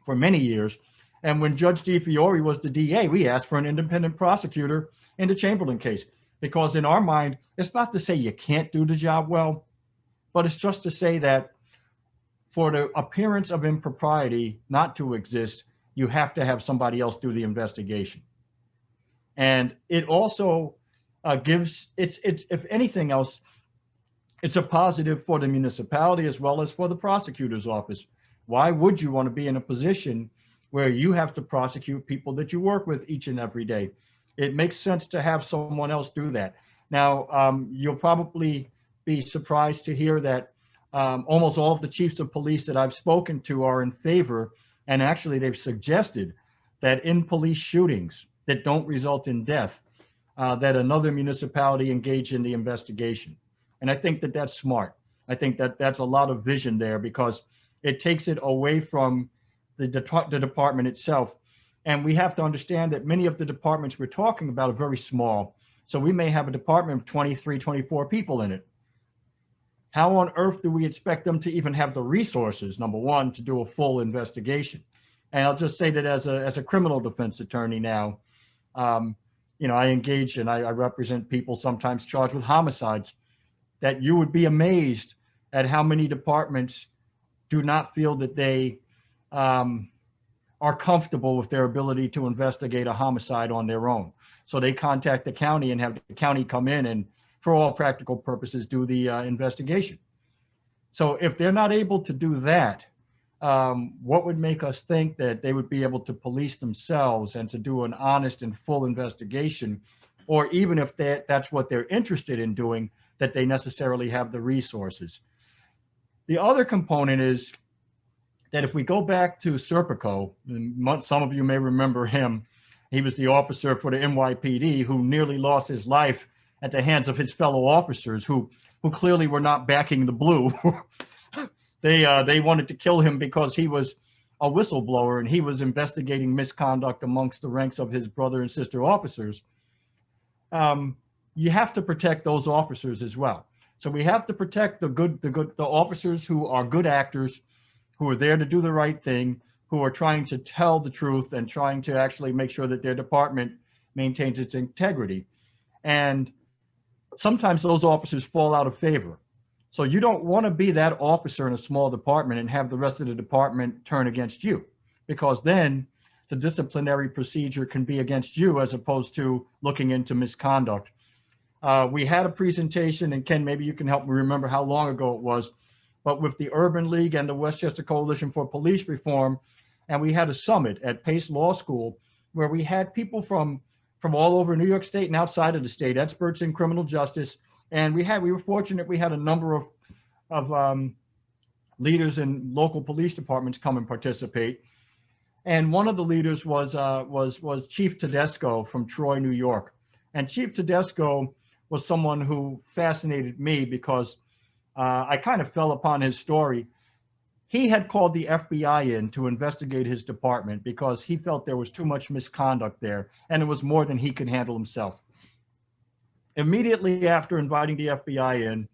for many years. And when Judge DeFiore was the DA, we asked for an independent prosecutor in the Chamberlain case, because in our mind, it's not to say you can't do the job well, but it's just to say that for the appearance of impropriety not to exist, you have to have somebody else do the investigation. And it also gives, if anything else, it's a positive for the municipality as well as for the prosecutor's office. Why would you want to be in a position where you have to prosecute people that you work with each and every day? It makes sense to have someone else do that. Now, you'll probably be surprised to hear that almost all of the chiefs of police that I've spoken to are in favor, and actually they've suggested that in police shootings that don't result in death, that another municipality engage in the investigation. And I think that that's smart. I think that that's a lot of vision there, because it takes it away from the department itself. And we have to understand that many of the departments we're talking about are very small. So we may have a department of 23, 24 people in it. how on earth do we expect them to even have the resources, number one, to do a full investigation? And I'll just say that as a criminal defense attorney now, you know, I engage and I represent people sometimes charged with homicides, that you would be amazed at how many departments do not feel that they are comfortable with their ability to investigate a homicide on their own. So they contact the county and have the county come in and, for all practical purposes, do the investigation. So if they're not able to do that, what would make us think that they would be able to police themselves and to do an honest and full investigation, or even if that's what they're interested in doing, that they necessarily have the resources? The other component is that if we go back to Serpico, and some of you may remember him, he was the officer for the NYPD who nearly lost his life at the hands of his fellow officers who clearly were not backing the blue. They wanted to kill him because he was a whistleblower and he was investigating misconduct amongst the ranks of his brother and sister officers. You have to protect those officers as well. So we have to protect the officers who are good actors, who are there to do the right thing, who are trying to tell the truth and trying to actually make sure that their department maintains its integrity. And sometimes those officers fall out of favor. So you don't want to be that officer in a small department and have the rest of the department turn against you, because then the disciplinary procedure can be against you as opposed to looking into misconduct. We had a presentation, and Ken, maybe you can help me remember how long ago it was, but with the Urban League and the Westchester Coalition for Police Reform, and we had a summit at Pace Law School where we had people from all over New York State and outside of the state, experts in criminal justice. And we were fortunate, we had a number of leaders in local police departments come and participate. And one of the leaders was Chief Tedesco from Troy, New York. And Chief Tedesco was someone who fascinated me because I kind of fell upon his story. He had called the FBI in to investigate his department because he felt there was too much misconduct there, and it was more than he could handle himself. Immediately after inviting the FBI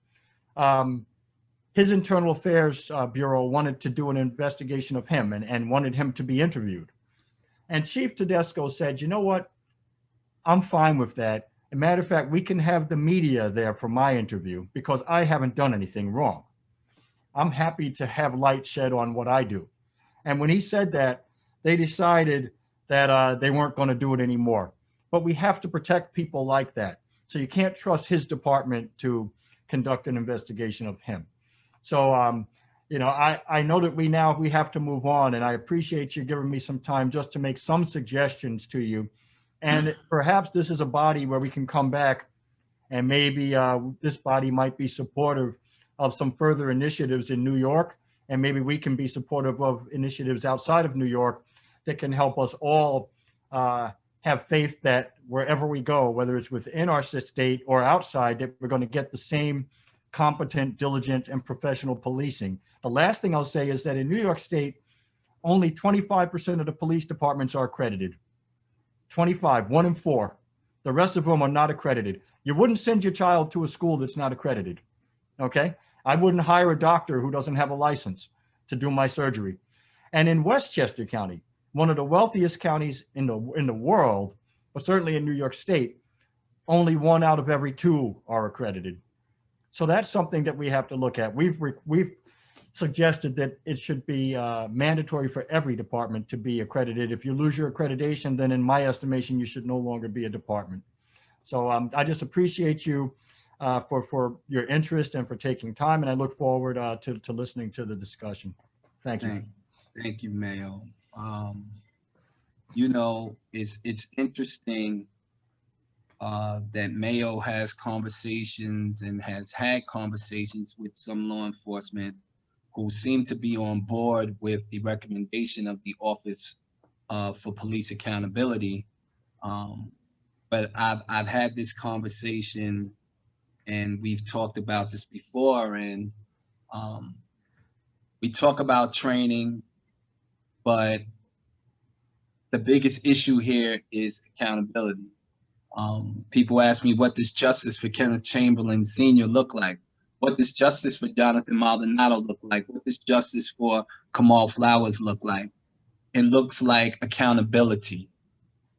in, his Internal Affairs Bureau wanted to do an investigation of him and wanted him to be interviewed. And Chief Tedesco said, you know what, I'm fine with that. As a matter of fact, we can have the media there for my interview because I haven't done anything wrong. I'm happy to have light shed on what I do. And when he said that, they decided that they weren't going to do it anymore. But we have to protect people like that. So you can't trust his department to conduct an investigation of him. So, you know, I know that we have to move on, and I appreciate you giving me some time just to make some suggestions to you. And perhaps this is a body where we can come back and maybe this body might be supportive of some further initiatives in New York, and maybe we can be supportive of initiatives outside of New York that can help us all have faith that wherever we go, whether it's within our state or outside, that we're going to get the same competent, diligent, and professional policing. The last thing I'll say is that in New York State, only 25% of the police departments are accredited. 25, 1 in 4. The rest of them are not accredited. You wouldn't send your child to a school that's not accredited. Okay? I wouldn't hire a doctor who doesn't have a license to do my surgery. And in Westchester County, one of the wealthiest counties in the world, but certainly in New York State, only 1 out of every 2 are accredited. So that's something that we have to look at. We've suggested that it should be mandatory for every department to be accredited. If you lose your accreditation, then in my estimation, you should no longer be a department. So I just appreciate you for your interest and for taking time, and I look forward to listening to the discussion. Thank you. Thank you, Mayo. You know, it's interesting that Mayo has conversations and has had conversations with some law enforcement who seem to be on board with the recommendation of the Office for Police Accountability. But I've had this conversation, and we've talked about this before, and we talk about training, but the biggest issue here is accountability. People ask me, what does justice for Kenneth Chamberlain Sr. look like? What does justice for Jonathan Maldonado look like? What does justice for Kamal Flowers look like? It looks like accountability.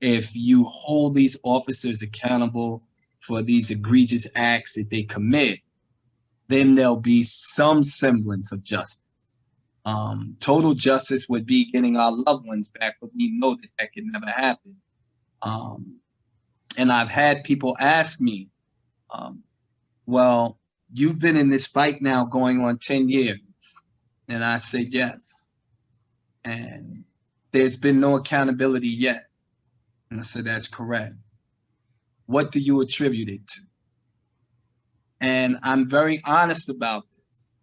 If you hold these officers accountable for these egregious acts that they commit, then there'll be some semblance of justice. Total justice would be getting our loved ones back, but we know that that can never happen. And I've had people ask me, well, you've been in this fight now going on 10 years. And I said, yes. And there's been no accountability yet. And I said, that's correct. What do you attribute it to? And I'm very honest about this.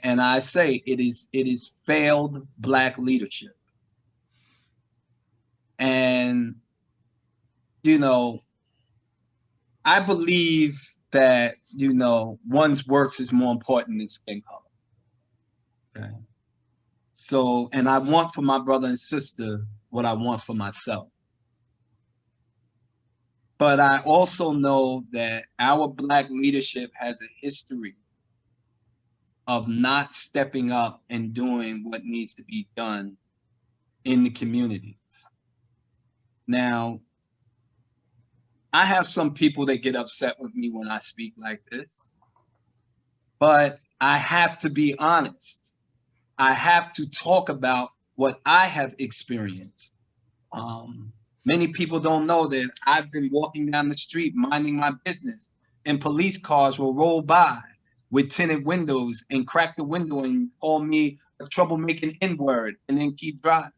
And I say it is failed Black leadership. And, you know, I believe that, you know, one's works is more important than skin color. Okay. So, and I want for my brother and sister what I want for myself. But I also know that our Black leadership has a history of not stepping up and doing what needs to be done in the communities. Now, I have some people that get upset with me when I speak like this, but I have to be honest. I have to talk about what I have experienced. Many people don't know that I've been walking down the street, minding my business, and police cars will roll by with tinted windows and crack the window and call me a troublemaking N-word and then keep driving.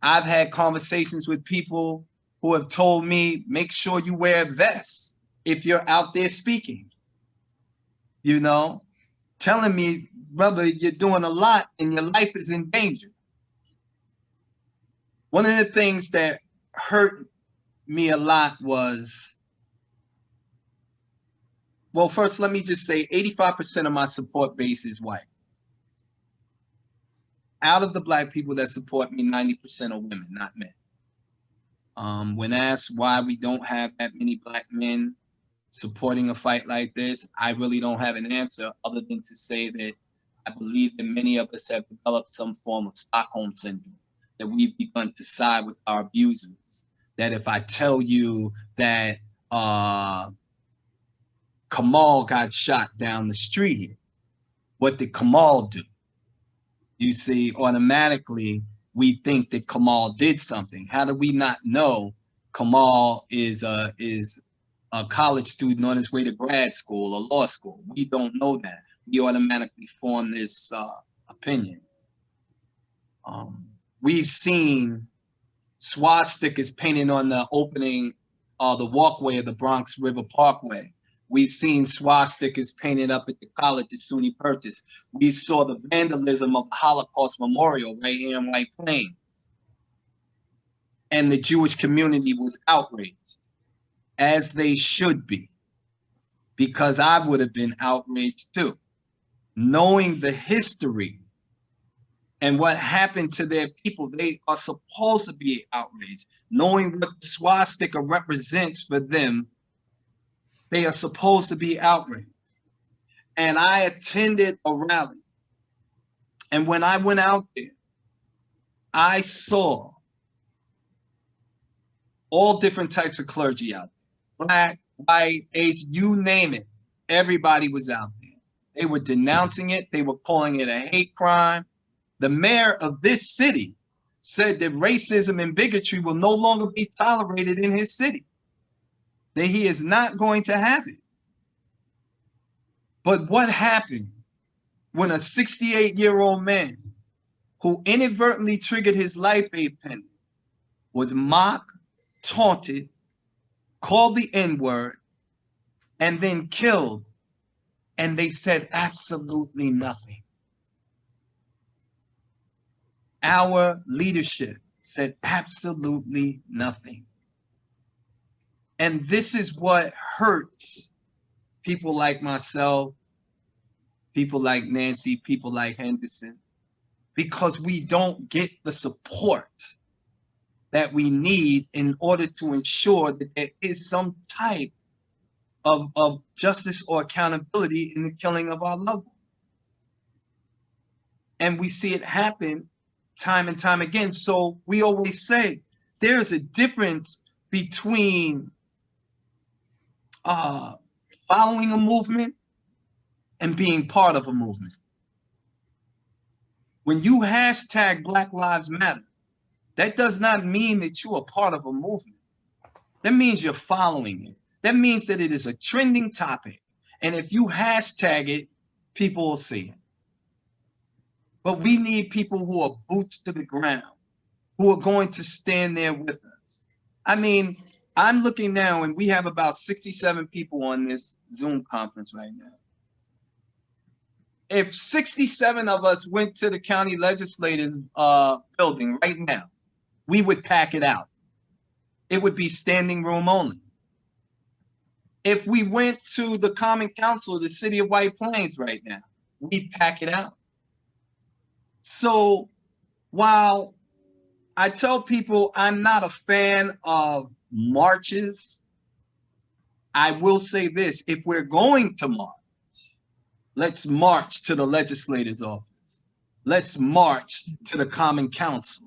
I've had conversations with people who have told me, make sure you wear a vest if you're out there speaking. You know, telling me, brother, you're doing a lot and your life is in danger. One of the things that hurt me a lot was, well, first, let me just say 85% of my support base is white. Out of the Black people that support me, 90% are women, not men. When asked why we don't have that many Black men supporting a fight like this, I really don't have an answer other than to say that I believe that many of us have developed some form of Stockholm Syndrome, that we've begun to side with our abusers. That if I tell you that Kamal got shot down the street, what did Kamal do? You see, automatically we think that Kamal did something. How do we not know Kamal is a college student on his way to grad school or law school? We don't know that. We automatically form this opinion. We've seen swastikas painted on the opening of the walkway of the Bronx River Parkway. We've seen swastikas painted up at the college at SUNY Purchase. We saw the vandalism of the Holocaust Memorial right here in White Plains. And the Jewish community was outraged, as they should be, because I would have been outraged too. Knowing the history and what happened to their people, they are supposed to be outraged. Knowing what the swastika represents for them, they are supposed to be outraged. And I attended a rally. And when I went out there, I saw all different types of clergy out there. Black, white, Asian, you name it. Everybody was out there. They were denouncing it. They were calling it a hate crime. The mayor of this city said that racism and bigotry will no longer be tolerated in his city, that he is not going to have it. But what happened when a 68-year-old man who inadvertently triggered his life aid pendant was mocked, taunted, called the N-word, and then killed, and they said absolutely nothing? Our leadership said absolutely nothing. And this is what hurts people like myself, people like Nancy, people like Henderson, because we don't get the support that we need in order to ensure that there is some type of justice or accountability in the killing of our loved ones. And we see it happen time and time again. So we always say there's a difference between following a movement and being part of a movement. When you hashtag Black Lives Matter, that does not mean that you are part of a movement. That means you're following it. That means that it is a trending topic. And if you hashtag it, people will see it. But we need people who are boots to the ground, who are going to stand there with us. I mean, I'm looking now and we have about 67 people on this Zoom conference right now. If 67 of us went to the county legislators building right now, we would pack it out. It would be standing room only. If we went to the Common Council of the city of White Plains right now, we'd pack it out. So while I tell people I'm not a fan of marches, I will say this: if we're going to march, let's march to the legislator's office. Let's march to the Common Council.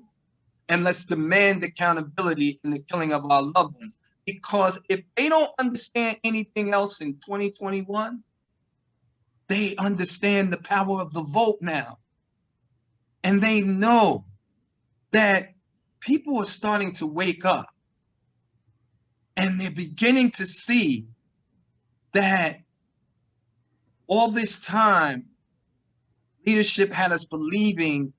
And let's demand accountability in the killing of our loved ones. Because if they don't understand anything else in 2021, they understand the power of the vote now. And they know that people are starting to wake up. And they're beginning to see that all this time, leadership had us believing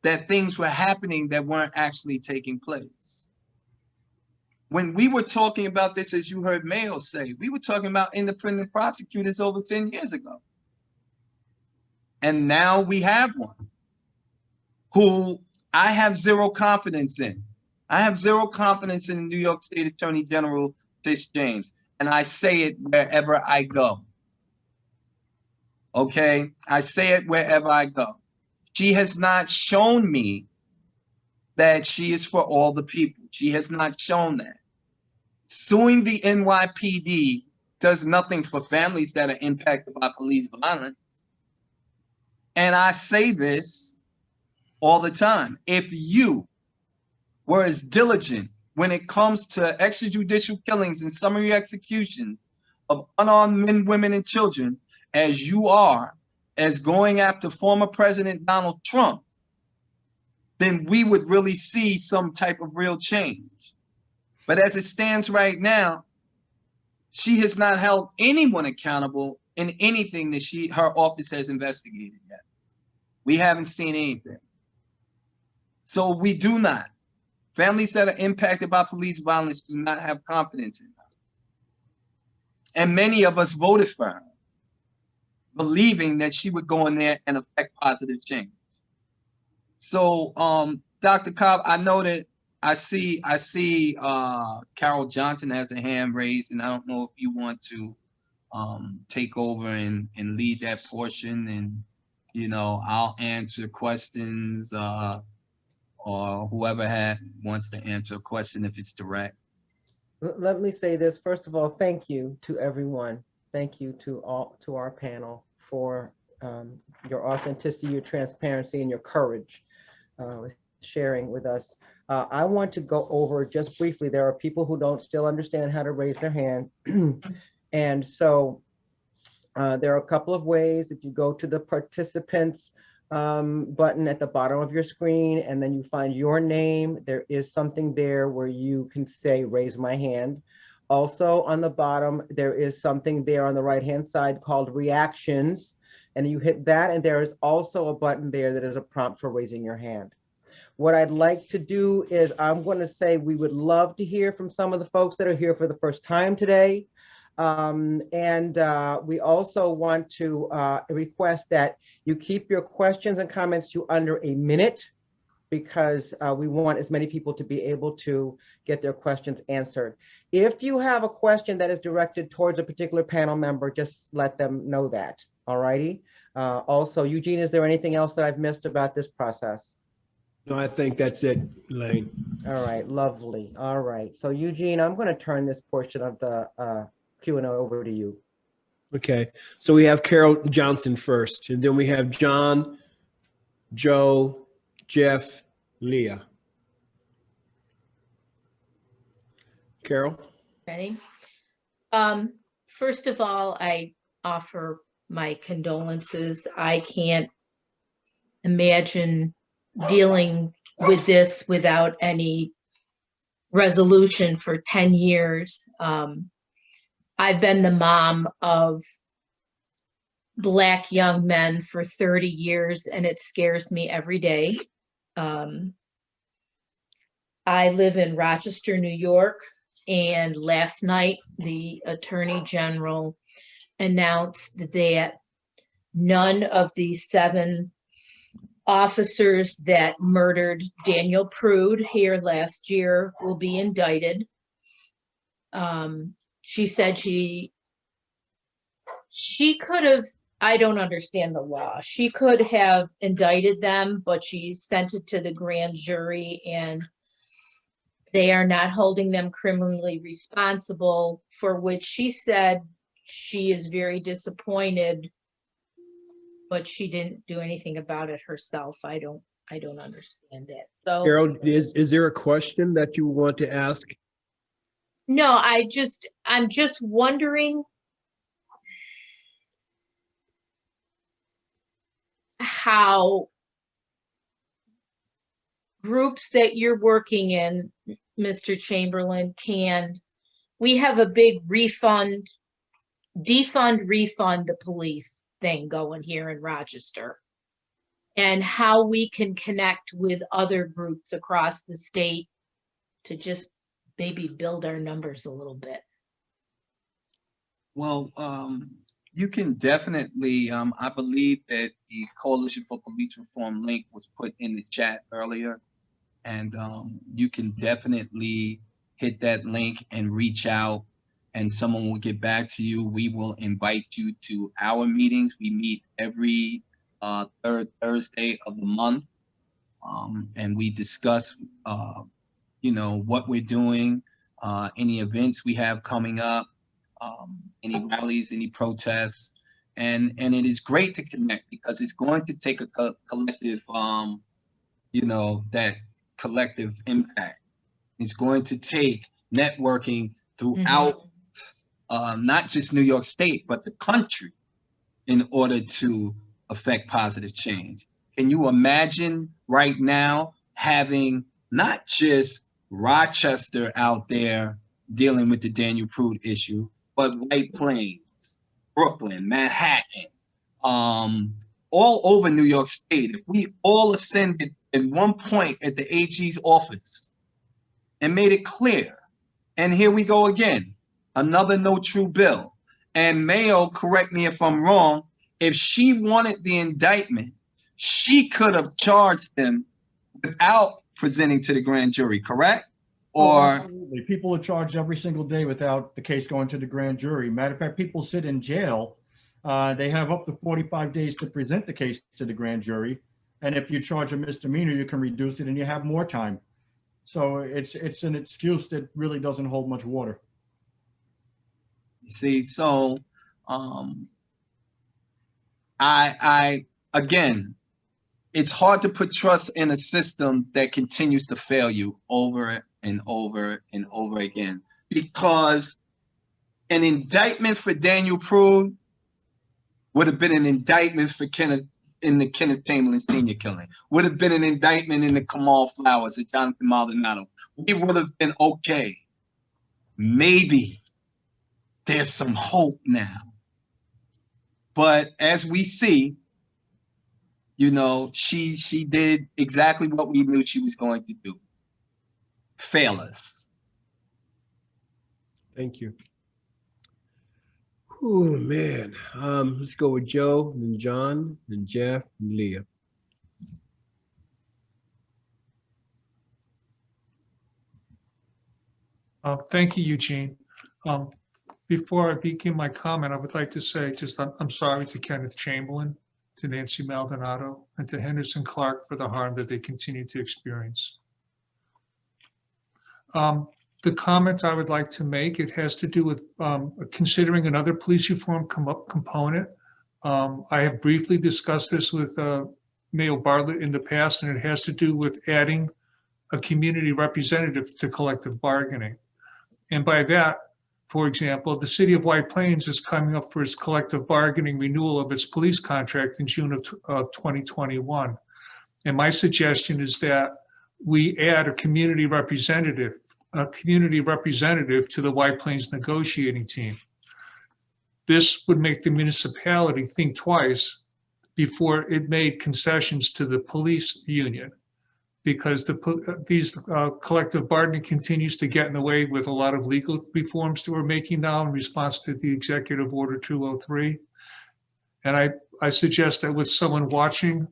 that things were happening that weren't actually taking place. When we were talking about this, as you heard Mayo say, we were talking about independent prosecutors over 10 years ago. And now we have one who I have zero confidence in. I have zero confidence in the New York State Attorney General, Tish James, and I say it wherever I go. Okay, I say it wherever I go. She has not shown me that she is for all the people. She has not shown that. Suing the NYPD does nothing for families that are impacted by police violence. And I say this all the time. If you were as diligent when it comes to extrajudicial killings and summary executions of unarmed men, women, and children as you are as going after former President Donald Trump, then we would really see some type of real change. But as it stands right now, she has not held anyone accountable in anything that her office has investigated yet. We haven't seen anything. So we do not. Families that are impacted by police violence do not have confidence in her. And many of us voted for her, believing that she would go in there and affect positive change. So, Dr. Cobb, I know that I see Carol Johnson has a hand raised, and I don't know if you want to take over and lead that portion, and I'll answer questions or whoever wants to answer a question if it's direct. Let me say this. First of all, thank you to everyone. Thank you to our panel for your authenticity, your transparency, and your courage sharing with us. I want to go over just briefly. There are people who don't still understand how to raise their hand. And so there are a couple of ways. If you go to the participants button at the bottom of your screen, and then you find your name, there is something there where you can say, raise my hand. Also on the bottom, there is something there on the right-hand side called reactions. And you hit that, and there is also a button there that is a prompt for raising your hand. What I'd like to do is I'm going to say we would love to hear from some of the folks that are here for the first time today. We also want to request that you keep your questions and comments to under a minute, because we want as many people to be able to get their questions answered. If you have a question that is directed towards a particular panel member, just let them know that, all righty? Also, Eugene, is there anything else that I've missed about this process? No, I think that's it, Elaine. All right, lovely. All right, so Eugene, I'm going to turn this portion of the Q&A over to you. Okay, so we have Carol Johnson first, and then we have John, Joe, Jeff, Leah. Carol? Ready? First of all, I offer my condolences. I can't imagine dealing with this without any resolution for 10 years. I've been the mom of Black young men for 30 years, and it scares me every day. I live in Rochester, New York, and last night the Attorney General announced that none of the 7 officers that murdered Daniel Prude here last year will be indicted. She said she could have, I don't understand the law. She could have indicted them, but she sent it to the grand jury and they are not holding them criminally responsible, for which she said she is very disappointed, but she didn't do anything about it herself. I don't understand it. So Carol, is there a question that you want to ask? no, I'm just wondering how groups that you're working in, Mr. Chamberlain, we have a big refund the police thing going here in Rochester, and how we can connect with other groups across the state to just maybe build our numbers a little bit. Well, you can definitely, I believe that the Coalition for Police Reform link was put in the chat earlier. And you can definitely hit that link and reach out and someone will get back to you. We will invite you to our meetings. We meet every third Thursday of the month. And we discuss, what we're doing, any events we have coming up, any rallies, any protests. And it is great to connect because it's going to take a collective, that collective impact. It's going to take networking throughout not just New York State, but the country in order to affect positive change. Can you imagine right now having not just Rochester out there dealing with the Daniel Prude issue, but White Plains, Brooklyn, Manhattan, all over New York State? If we all ascended at one point at the AG's office and made it clear, and here we go again, another no true bill. And Mayo, correct me if I'm wrong, if she wanted the indictment, she could have charged them without presenting to the grand jury, correct? Or absolutely. People are charged every single day without the case going to the grand jury. Matter of fact, people sit in jail. They have up to 45 days to present the case to the grand jury. And if you charge a misdemeanor, you can reduce it and you have more time. So it's an excuse that really doesn't hold much water. see, so I again, it's hard to put trust in a system that continues to fail you over and over and over again, because an indictment for Daniel Prude would have been an indictment for Kenneth Chamberlain Sr. killing, would have been an indictment in the Kamal Flowers, the Jonathan Maldonado. We would have been okay. Maybe there's some hope now. But as we see, she did exactly what we knew she was going to do. Fail us. Thank you. Oh, man. Let's go with Joe, then John, then Jeff, and Leah. Thank you, Eugene. Before I begin my comment, I would like to say I'm sorry to Kenneth Chamberlain, to Nancy Maldonado, and to Henderson Clark for the harm that they continue to experience. the comments I would like to make, it has to do with considering another police reform component. I have briefly discussed this with Mayor Bartlett in the past, and it has to do with adding a community representative to collective bargaining. And by that, for example, the city of White Plains is coming up for its collective bargaining renewal of its police contract in June of 2021. And my suggestion is that we add a community representative to the White Plains negotiating team. This would make the municipality think twice before it made concessions to the police union, because these collective bargaining continues to get in the way with a lot of legal reforms that we're making now in response to the Executive Order 203. And I suggest that with someone watching,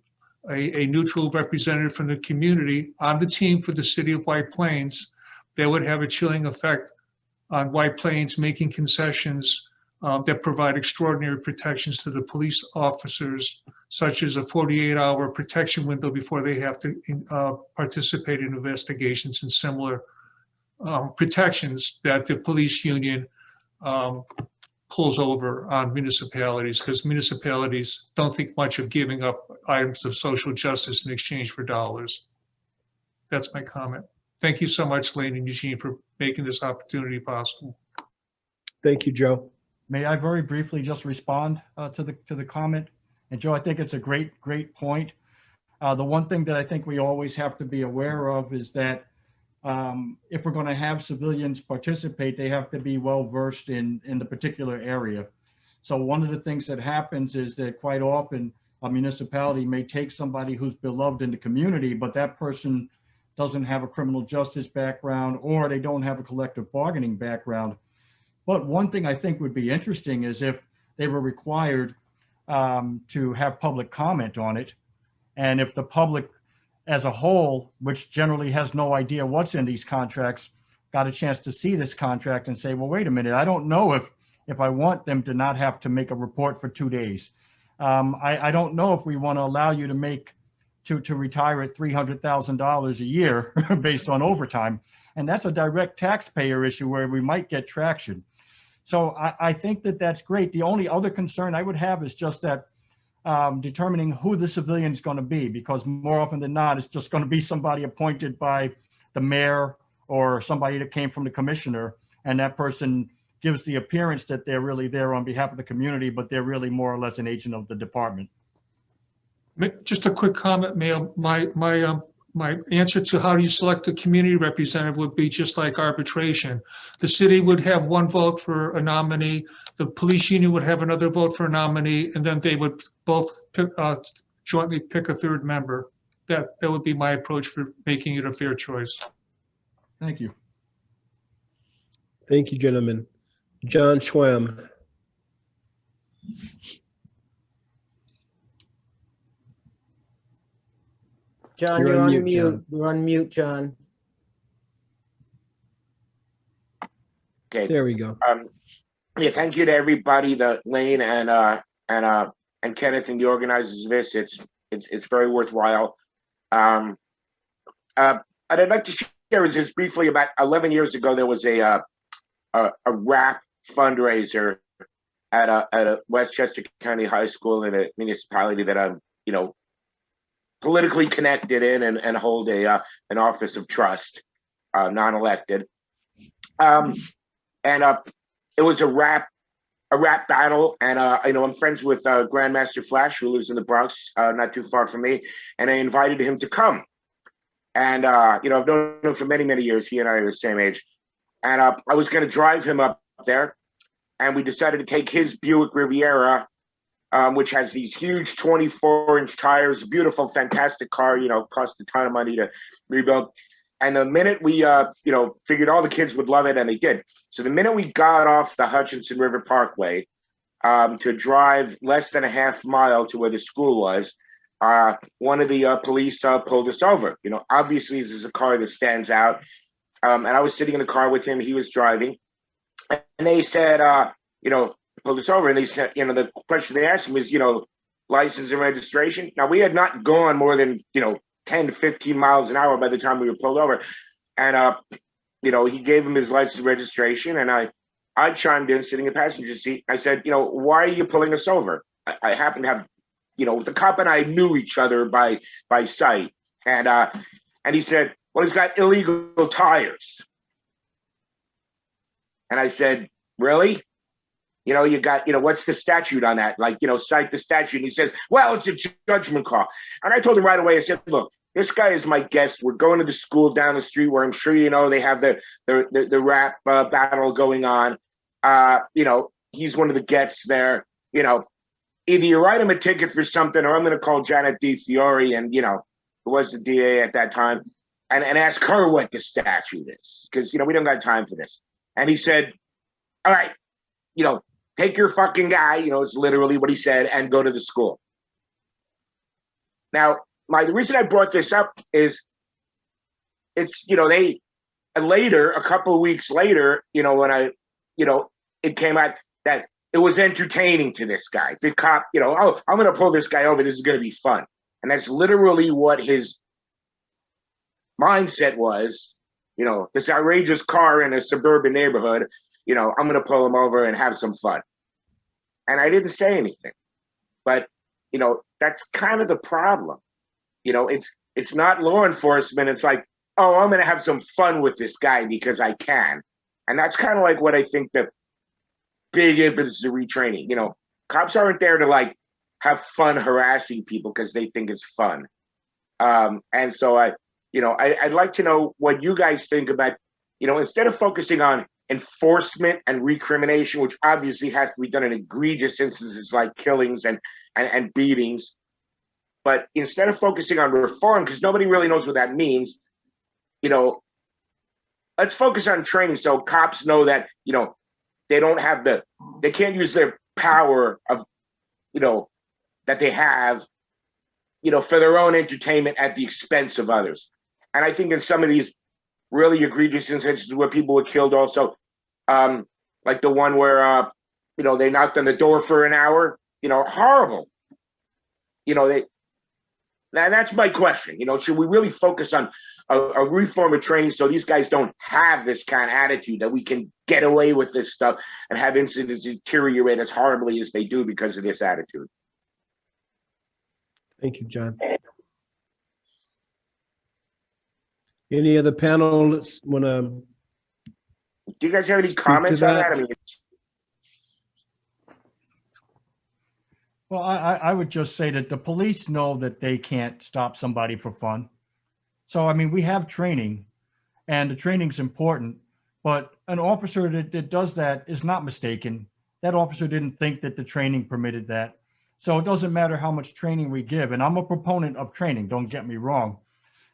a neutral representative from the community on the team for the city of White Plains, that would have a chilling effect on White Plains making concessions that provide extraordinary protections to the police officers, such as a 48-hour protection window before they have to participate in investigations, and similar protections that the police union pulls over on municipalities, because municipalities don't think much of giving up items of social justice in exchange for dollars. That's my comment. Thank you so much, Lane and Eugene, for making this opportunity possible. Thank you, Joe. May I very briefly just respond to the comment? And Joe, I think it's a great point. The one thing that I think we always have to be aware of is that if we're going to have civilians participate, they have to be well versed in the particular area. So one of the things that happens is that quite often a municipality may take somebody who's beloved in the community, but that person doesn't have a criminal justice background, or they don't have a collective bargaining background. But one thing I think would be interesting is if they were required to have public comment on it, and if the public as a whole, which generally has no idea what's in these contracts, got a chance to see this contract and say, well, wait a minute, I don't know if I want them to not have to make a report for 2 days. I don't know if we want to allow you to retire at $300,000 a year based on overtime. And that's a direct taxpayer issue where we might get traction. So I think that that's great. The only other concern I would have is just that determining who the civilian is going to be, because more often than not, it's just going to be somebody appointed by the mayor or somebody that came from the commissioner, and that person gives the appearance that they're really there on behalf of the community, but they're really more or less an agent of the department. Just a quick comment, Mayor. My answer to how do you select a community representative would be just like arbitration. The city would have one vote for a nominee, the police union would have another vote for a nominee, and then they would both jointly pick a third member. That would be my approach for making it a fair choice. Thank you. Thank you, gentlemen. John Schwam. John, you're on mute. You're on mute, John. Okay. There we go. Yeah, thank you to everybody, Lane and Kenneth and the organizers of this. It's very worthwhile. I'd like to share is just briefly about 11 years ago there was a rap fundraiser at a Westchester County High School in a municipality that I'm politically connected in and hold an office of trust, non-elected. It was a rap battle, and I'm friends with Grandmaster Flash, who lives in the Bronx, not too far from me, and I invited him to come. And I've known him for many years. He and I are the same age, and I was going to drive him up there, and we decided to take his Buick Riviera, which has these huge 24-inch tires, beautiful, fantastic car, cost a ton of money to rebuild. And the minute we, figured all the kids would love it, and they did. So the minute we got off the Hutchinson River Parkway to drive less than a half mile to where the school was, one of the police pulled us over. Obviously this is a car that stands out. And I was sitting in the car with him. He was driving. And they said, pulled us over. And they said, the question they asked him was, license and registration. Now, we had not gone more than, 10 to 15 miles an hour by the time we were pulled over. And he gave him his license registration, and I chimed in, sitting in the passenger seat. I said, why are you pulling us over? I happen to have, the cop and I knew each other by sight, and he said, well, he's got illegal tires. And I said, really? You got, what's the statute on that? Like, cite the statute. And he says, well, it's a judgment call. And I told him right away, I said, look, this guy is my guest. We're going to the school down the street where I'm sure they have the rap battle going on. He's one of the guests there. Either you write him a ticket for something, or I'm going to call Janet Di Fiore, and who was the DA at that time, and ask her what the statute is, because we don't got time for this. And he said, all right, take your fucking guy, it's literally what he said, and go to the school. Now, the reason I brought this up is it's, they later, a couple of weeks later, when it came out that it was entertaining to this guy. The cop, oh, I'm going to pull this guy over. This is going to be fun. And that's literally what his mindset was, this outrageous car in a suburban neighborhood, I'm going to pull him over and have some fun. And I didn't say anything. But, that's kind of the problem. It's not law enforcement. It's like, oh, I'm going to have some fun with this guy because I can. And that's kind of like what I think the big impetus of retraining. Cops aren't there to like have fun harassing people because they think it's fun. And so I'd like to know what you guys think about, instead of focusing on enforcement and recrimination, which obviously has to be done in egregious instances like killings and beatings. But instead of focusing on reform, because nobody really knows what that means, let's focus on training so cops know that, they don't have they can't use their power of, that they have, for their own entertainment at the expense of others. And I think in some of these really egregious instances where people were killed also, like the one where, they knocked on the door for an hour, horrible. That's my question. Should we really focus on a reform of training so these guys don't have this kind of attitude, that we can get away with this stuff and have incidents deteriorate as horribly as they do because of this attitude? Thank you, John. Any other panelists want to? Do you guys have any comments on that? I mean, Well, I would just say that the police know that they can't stop somebody for fun. So, I mean, we have training, and the training's important, but an officer that does that is not mistaken. That officer didn't think that the training permitted that. So it doesn't matter how much training we give. And I'm a proponent of training, don't get me wrong.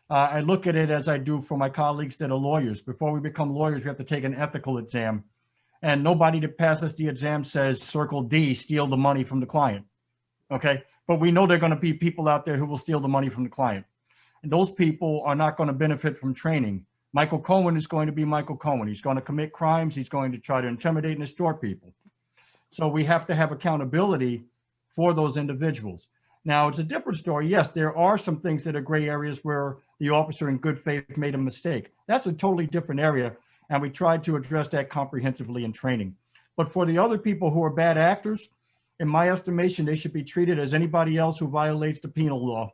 I look at it as I do for my colleagues that are lawyers. Before we become lawyers, we have to take an ethical exam. And nobody that passes the exam says, circle D, steal the money from the client. Okay, but we know there are going to be people out there who will steal the money from the client. And those people are not going to benefit from training. Michael Cohen is going to be Michael Cohen. He's going to commit crimes. He's going to try to intimidate and extort people. So we have to have accountability for those individuals. Now, it's a different story. Yes, there are some things that are gray areas where the officer in good faith made a mistake. That's a totally different area. And we tried to address that comprehensively in training. But for the other people who are bad actors, in my estimation, they should be treated as anybody else who violates the penal law.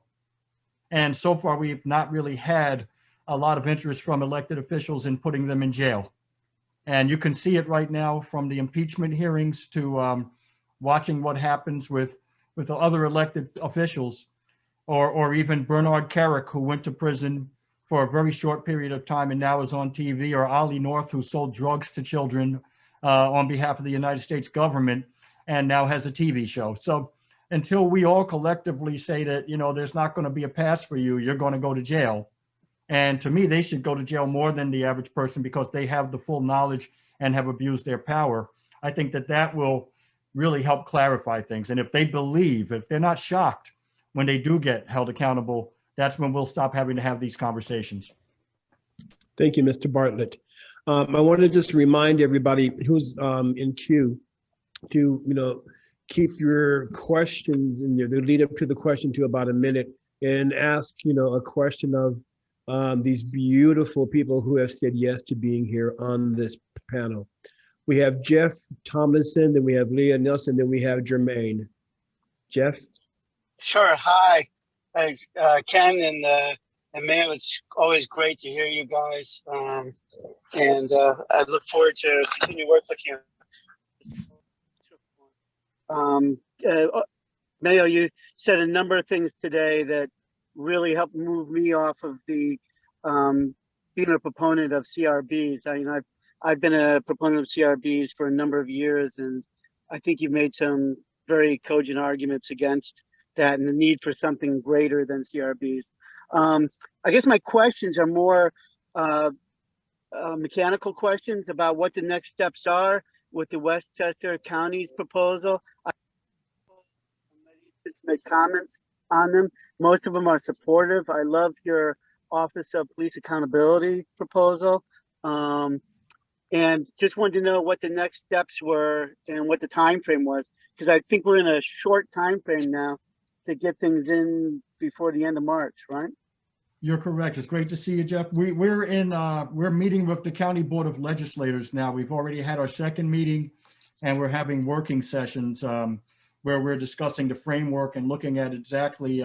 And so far, we've not really had a lot of interest from elected officials in putting them in jail. And you can see it right now from the impeachment hearings to watching what happens with the other elected officials, or even Bernard Carrick, who went to prison for a very short period of time and now is on TV, or Ollie North, who sold drugs to children on behalf of the United States government and now has a TV show. So until we all collectively say that, there's not going to be a pass for you, you're going to go to jail. And to me, they should go to jail more than the average person because they have the full knowledge and have abused their power. I think that will really help clarify things. And if they believe, if they're not shocked when they do get held accountable, that's when we'll stop having to have these conversations. Thank you, Mr. Bartlett. I want to just remind everybody who's in queue to, keep your questions and the lead up to the question to about a minute, and ask, a question of these beautiful people who have said yes to being here on this panel. We have Jeff Tomlinson, then we have Leah Nelson, then we have Jermaine. Jeff? Sure. Hi, Ken and Mayo. It's always great to hear you guys, and I look forward to continue work with you. Mayo, you said a number of things today that really helped move me off of the being a proponent of CRBs. I've been a proponent of CRBs for a number of years, and I think you've made some very cogent arguments against that and the need for something greater than CRBs. I guess my questions are more mechanical questions about what the next steps are with the Westchester County's proposal. I just make comments on them. Most of them are supportive. I love your Office of Police Accountability proposal. And just wanted to know what the next steps were and what the time frame was, because I think we're in a short time frame now to get things in before the end of March, right? You're correct. It's great to see you, Jeff. We're meeting with the County Board of Legislators now. We've already had our second meeting, and we're having working sessions where we're discussing the framework and looking at exactly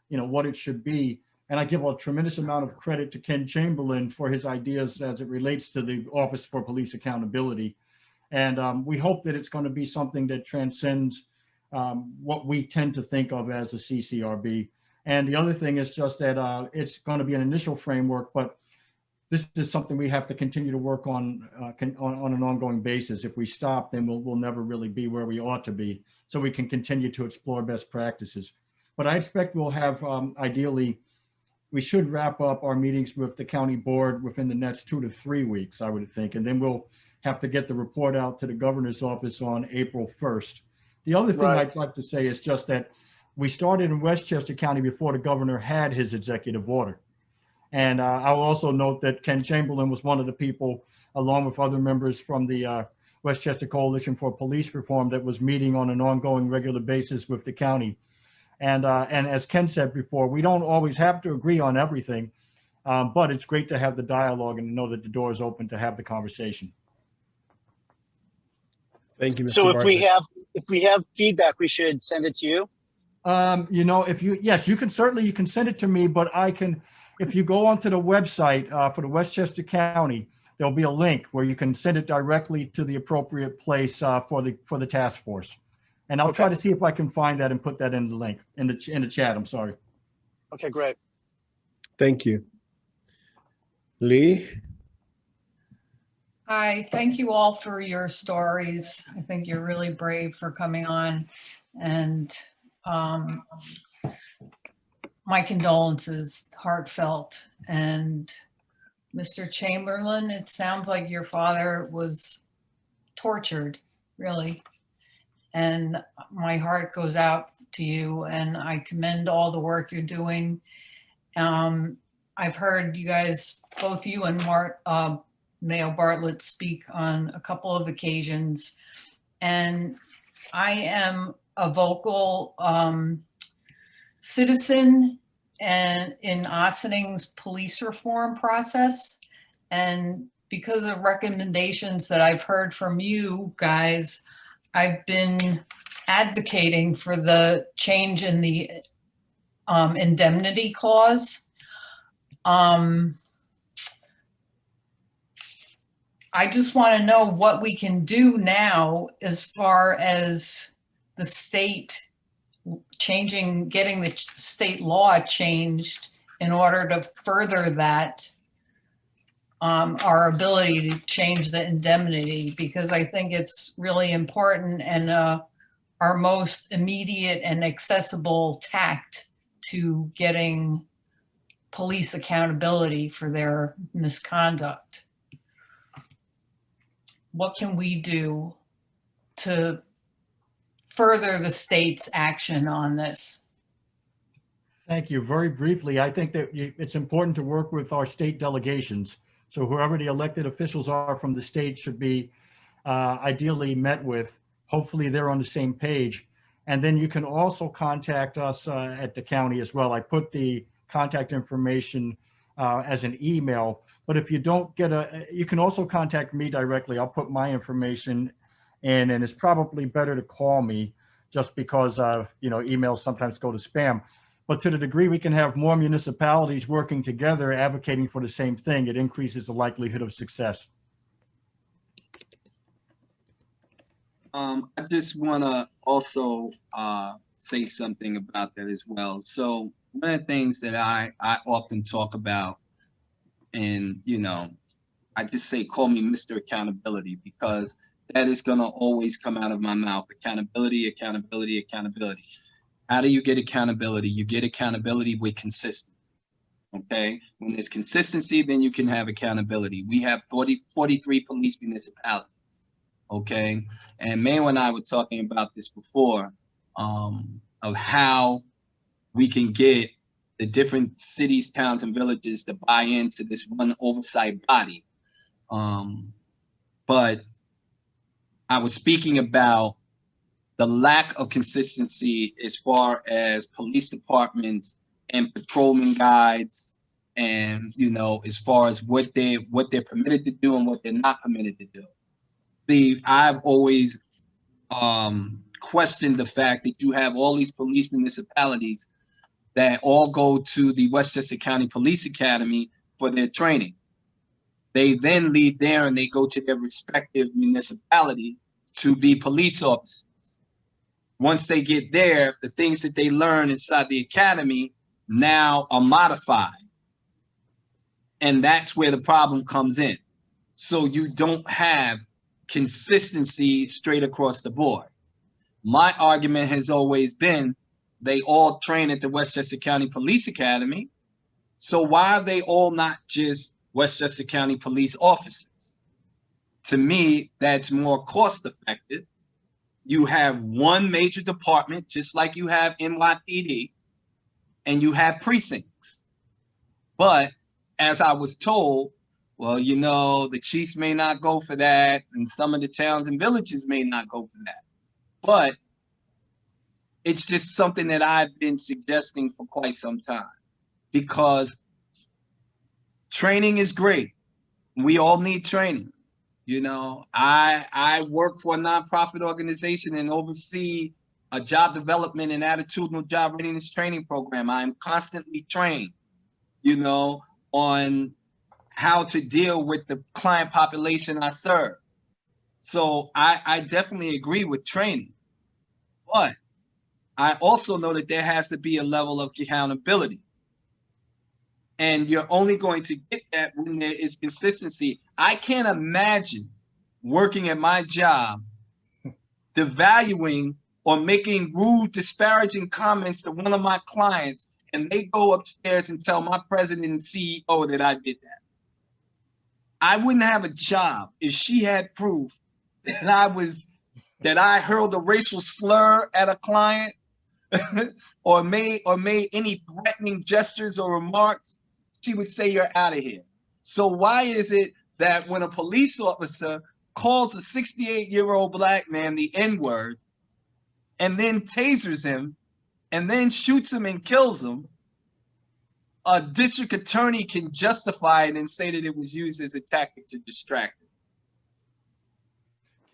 what it should be. And I give a tremendous amount of credit to Ken Chamberlain for his ideas as it relates to the Office for Police Accountability. And we hope that it's going to be something that transcends what we tend to think of as a CCRB. And the other thing is just that it's going to be an initial framework, but this is something we have to continue to work on an ongoing basis. If we stop, then we'll never really be where we ought to be, so we can continue to explore best practices. But I expect we'll have, ideally, we should wrap up our meetings with the county board within the next 2 to 3 weeks, I would think. And then we'll have to get the report out to the governor's office on April 1st. The other thing I'd like to say is just that we started in Westchester County before the governor had his executive order. And I'll also note that Ken Chamberlain was one of the people, along with other members from the Westchester Coalition for Police Reform, that was meeting on an ongoing regular basis with the county. And as Ken said before, we don't always have to agree on everything, but it's great to have the dialogue and to know that the door is open to have the conversation. Thank you, Mr. So Bartlett. if we have feedback, we should send it to you. Yes, you can send it to me, but if you go onto the website for the Westchester County, there'll be a link where you can send it directly to the appropriate place for the task force. And I'll try to see if I can find that and put that in the link in the chat. I'm sorry. Okay, great. Thank you. Lee? Hi, thank you all for your stories. I think you're really brave for coming on, and my condolences, heartfelt. And Mr. Chamberlain, it sounds like your father was tortured, really. And my heart goes out to you, and I commend all the work you're doing. I've heard you guys, both you and Mayo Bartlett, speak on a couple of occasions, and I am a vocal citizen and in Ossing's police reform process. And because of recommendations that I've heard from you guys, I've been advocating for the change in the indemnity clause. I just want to know what we can do now as far as the state getting the state law changed in order to further that, our ability to change the indemnity, because I think it's really important and our most immediate and accessible tact to getting police accountability for their misconduct. What can we do to further the state's action on this? Thank you. Very briefly, I think that it's important to work with our state delegations. So whoever the elected officials are from the state should be ideally met with. Hopefully they're on the same page. And then you can also contact us at the county as well. I put the contact information as an email. But if you don't get you can also contact me directly. I'll put my information in, and it's probably better to call me just because, emails sometimes go to spam. But to the degree we can have more municipalities working together, advocating for the same thing, it increases the likelihood of success. I just want to also say something about that as well. So one of the things that I often talk about, and, I just say, call me Mr. Accountability, because that is going to always come out of my mouth. Accountability, accountability, accountability. How do you get accountability? You get accountability with consistency. Okay. When there's consistency, then you can have accountability. We have 43 police municipalities. Okay. And Mayo and I were talking about this before, of how we can get the different cities, towns, and villages to buy into this one oversight body. But I was speaking about the lack of consistency as far as police departments and patrolman guides, and as far as what they're permitted to do and what they're not permitted to do. See, I've always questioned the fact that you have all these police municipalities that all go to the Westchester County Police Academy for their training. They then leave there and they go to their respective municipality to be police officers. Once they get there, the things that they learn inside the academy now are modified. And that's where the problem comes in. So you don't have consistency straight across the board. My argument has always been they all train at the Westchester County Police Academy. So why are they all not just Westchester County police officers? To me, that's more cost effective. You have one major department, just like you have NYPD, and you have precincts. But as I was told, well, the chiefs may not go for that, and some of the towns and villages may not go for that. But it's just something that I've been suggesting for quite some time, because training is great. We all need training. I work for a nonprofit organization and oversee a job development and attitudinal job readiness training program. I'm constantly trained, on how to deal with the client population I serve. So I definitely agree with training, but I also know that there has to be a level of accountability. And you're only going to get that when there is consistency. I can't imagine working at my job, devaluing or making rude, disparaging comments to one of my clients, and they go upstairs and tell my president and CEO that I did that. I wouldn't have a job if she had proof that I hurled a racial slur at a client or made any threatening gestures or remarks. She would say, you're out of here. So why is it that when a police officer calls a 68-year-old black man the N-word and then tasers him and then shoots him and kills him, a district attorney can justify it and say that it was used as a tactic to distract him?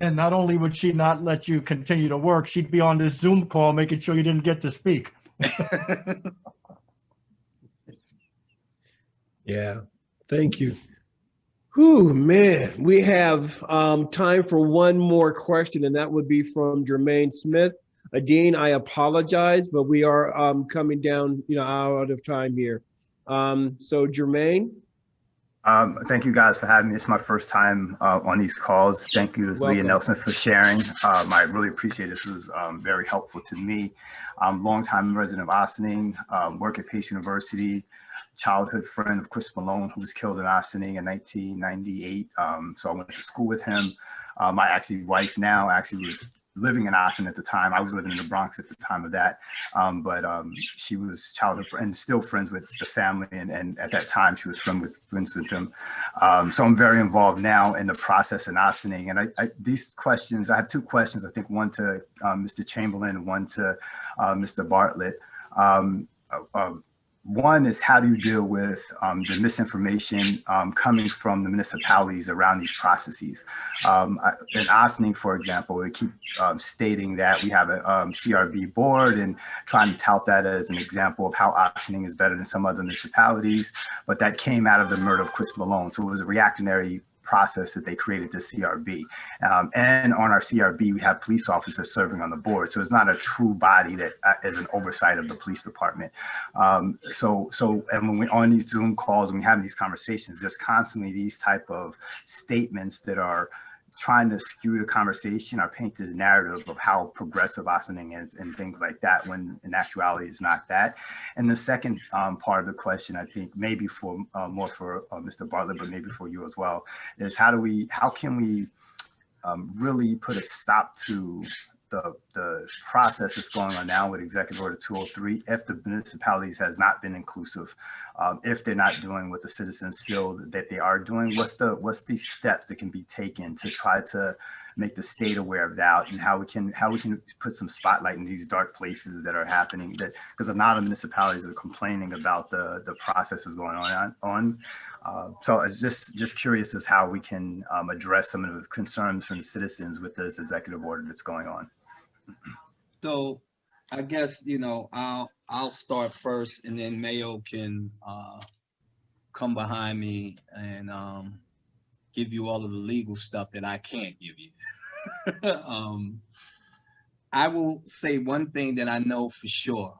And not only would she not let you continue to work, she'd be on this Zoom call making sure you didn't get to speak. Yeah, thank you. Whew, man, we have time for one more question, and that would be from Jermaine Smith. Dean, I apologize, but we are coming down, out of time here. So Jermaine. Thank you guys for having me. It's my first time on these calls. Thank you to Lee and Nelson for sharing. I really appreciate it. This was very helpful to me. I'm a longtime resident of Ossining, work at Pace University, childhood friend of Chris Malone, who was killed in Ossining in 1998. So I went to school with him. My wife now was living in Ossining at the time. I was living in the Bronx at the time of that. But she was childhood friend and still friends with the family. And at that time, she was friends with them. So I'm very involved now in the process in Ossining. And these questions, I have two questions. I think one to Mr. Chamberlain and one to Mr. Bartlett. One is, how do you deal with the misinformation coming from the municipalities around these processes? In Ossining, for example, we keep stating that we have a CRB board and trying to tout that as an example of how Ossining is better than some other municipalities, but that came out of the murder of Chris Malone. So it was a reactionary process that they created the CRB. And on our CRB, we have police officers serving on the board. So it's not a true body that is an oversight of the police department. And when we're on these Zoom calls and we have these conversations, there's constantly these type of statements that are trying to skew the conversation or paint this narrative of how progressive Ossining is and things like that, when in actuality it's not that. And the second part of the question, I think maybe for more for Mr. Bartlett, but maybe for you as well, is how can we really put a stop to the process that's going on now with Executive Order 203 if the municipalities has not been inclusive, if they're not doing what the citizens feel that they are doing? What's the steps that can be taken to try to make the state aware of that, and how we can put some spotlight in these dark places that are happening, that because a lot of municipalities are complaining about the processes going on. So I was just curious as how we can address some of the concerns from the citizens with this executive order that's going on. So I guess, I'll start first, and then Mayo can come behind me and give you all of the legal stuff that I can't give you. I will say one thing that I know for sure.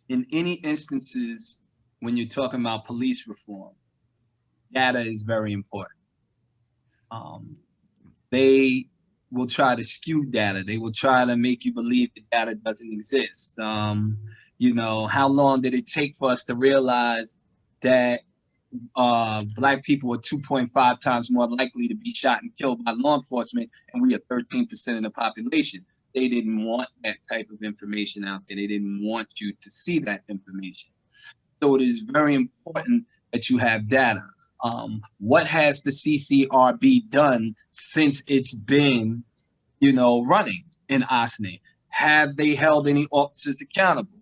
In any instances, when you're talking about police reform, data is very important. They will try to skew data. They will try to make you believe that data doesn't exist. How long did it take for us to realize that Black people are 2.5 times more likely to be shot and killed by law enforcement, and we are 13% of the population? They didn't want that type of information out there. They didn't want you to see that information. So it is very important that you have data. What has the CCRB done since it's been, running in Ossining? Have they held any officers accountable?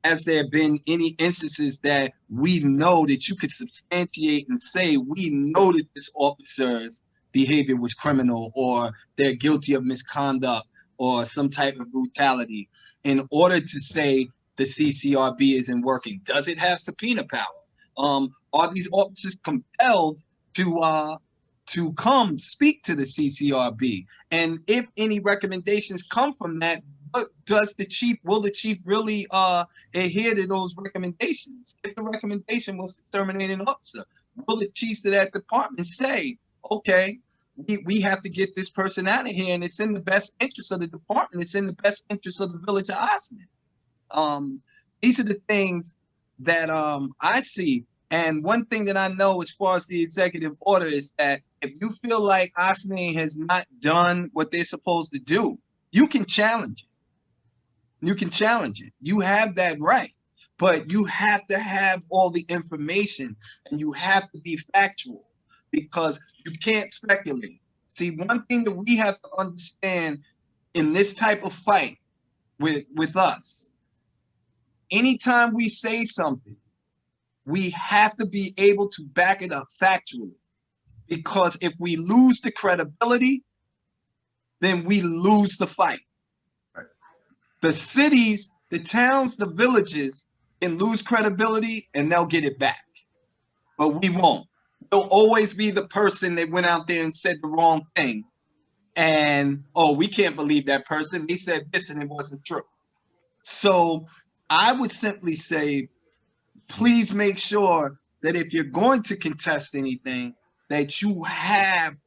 Has there been any instances that we know that you could substantiate and say, we know that this officer's behavior was criminal, or they're guilty of misconduct or some type of brutality, in order to say the CCRB isn't working? Does it have subpoena power? Are these officers compelled to come speak to the CCRB? And if any recommendations come from that, what does will the chief really adhere to those recommendations? If the recommendation was to terminate an officer, will the chiefs of that department say, okay, we have to get this person out of here, and it's in the best interest of the department, it's in the best interest of the village of Ossining? These are the things that I see. And one thing that I know as far as the executive order is that if you feel like Ossining has not done what they're supposed to do, you can challenge it. You can challenge it. You have that right. But you have to have all the information, and you have to be factual, because you can't speculate. See, one thing that we have to understand in this type of fight with us, anytime we say something, we have to be able to back it up factually, because if we lose the credibility, then we lose the fight. Right. The cities, the towns, the villages can lose credibility and they'll get it back, but we won't. There'll always be the person that went out there and said the wrong thing, and, oh, we can't believe that person. They said this and it wasn't true. So I would simply say, please make sure that if you're going to contest anything, that you have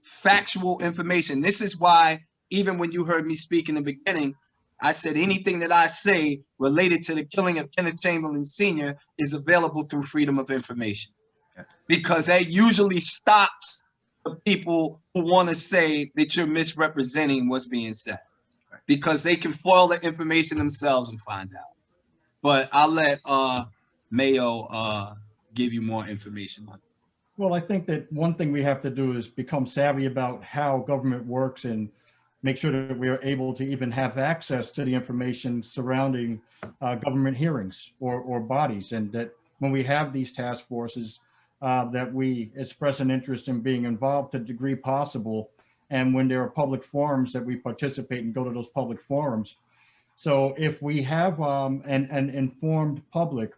factual information. This is why, even when you heard me speak in the beginning, I said anything that I say related to the killing of Kenneth Chamberlain Sr. is available through Freedom of Information, because that usually stops the people who want to say that you're misrepresenting what's being said, because they can foil the information themselves and find out. But I'll let Mayo give you more information on it. Well, I think that one thing we have to do is become savvy about how government works, and make sure that we are able to even have access to the information surrounding government hearings or bodies, and that when we have these task forces, that we express an interest in being involved to the degree possible. And when there are public forums, that we participate and go to those public forums. So if we have an informed public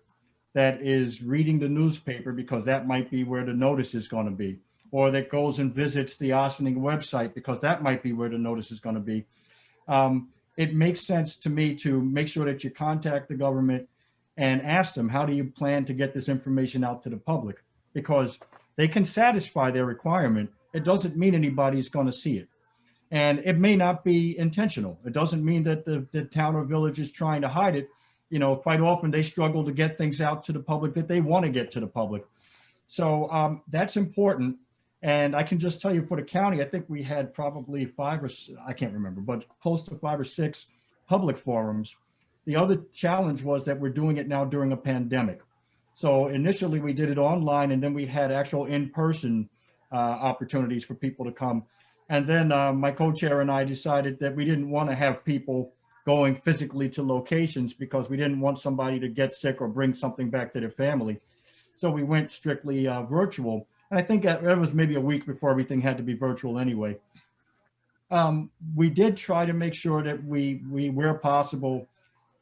that is reading the newspaper, because that might be where the notice is going to be, or that goes and visits the Ossining website, because that might be where the notice is going to be, it makes sense to me to make sure that you contact the government and ask them, how do you plan to get this information out to the public? Because they can satisfy their requirement. It doesn't mean anybody's going to see it. And it may not be intentional. It doesn't mean that the town or village is trying to hide it. You know, quite often they struggle to get things out to the public that they want to get to the public. So that's important. And I can just tell you, for the county, I think we had probably 5 or, I can't remember, but close to 5 or 6 public forums. The other challenge was that we're doing it now during a pandemic. So initially we did it online, and then we had actual in-person opportunities for people to come. And then my co-chair and I decided that we didn't want to have people going physically to locations, because we didn't want somebody to get sick or bring something back to their family. So we went strictly virtual. And I think that was maybe a week before everything had to be virtual anyway. We did try to make sure that we where possible,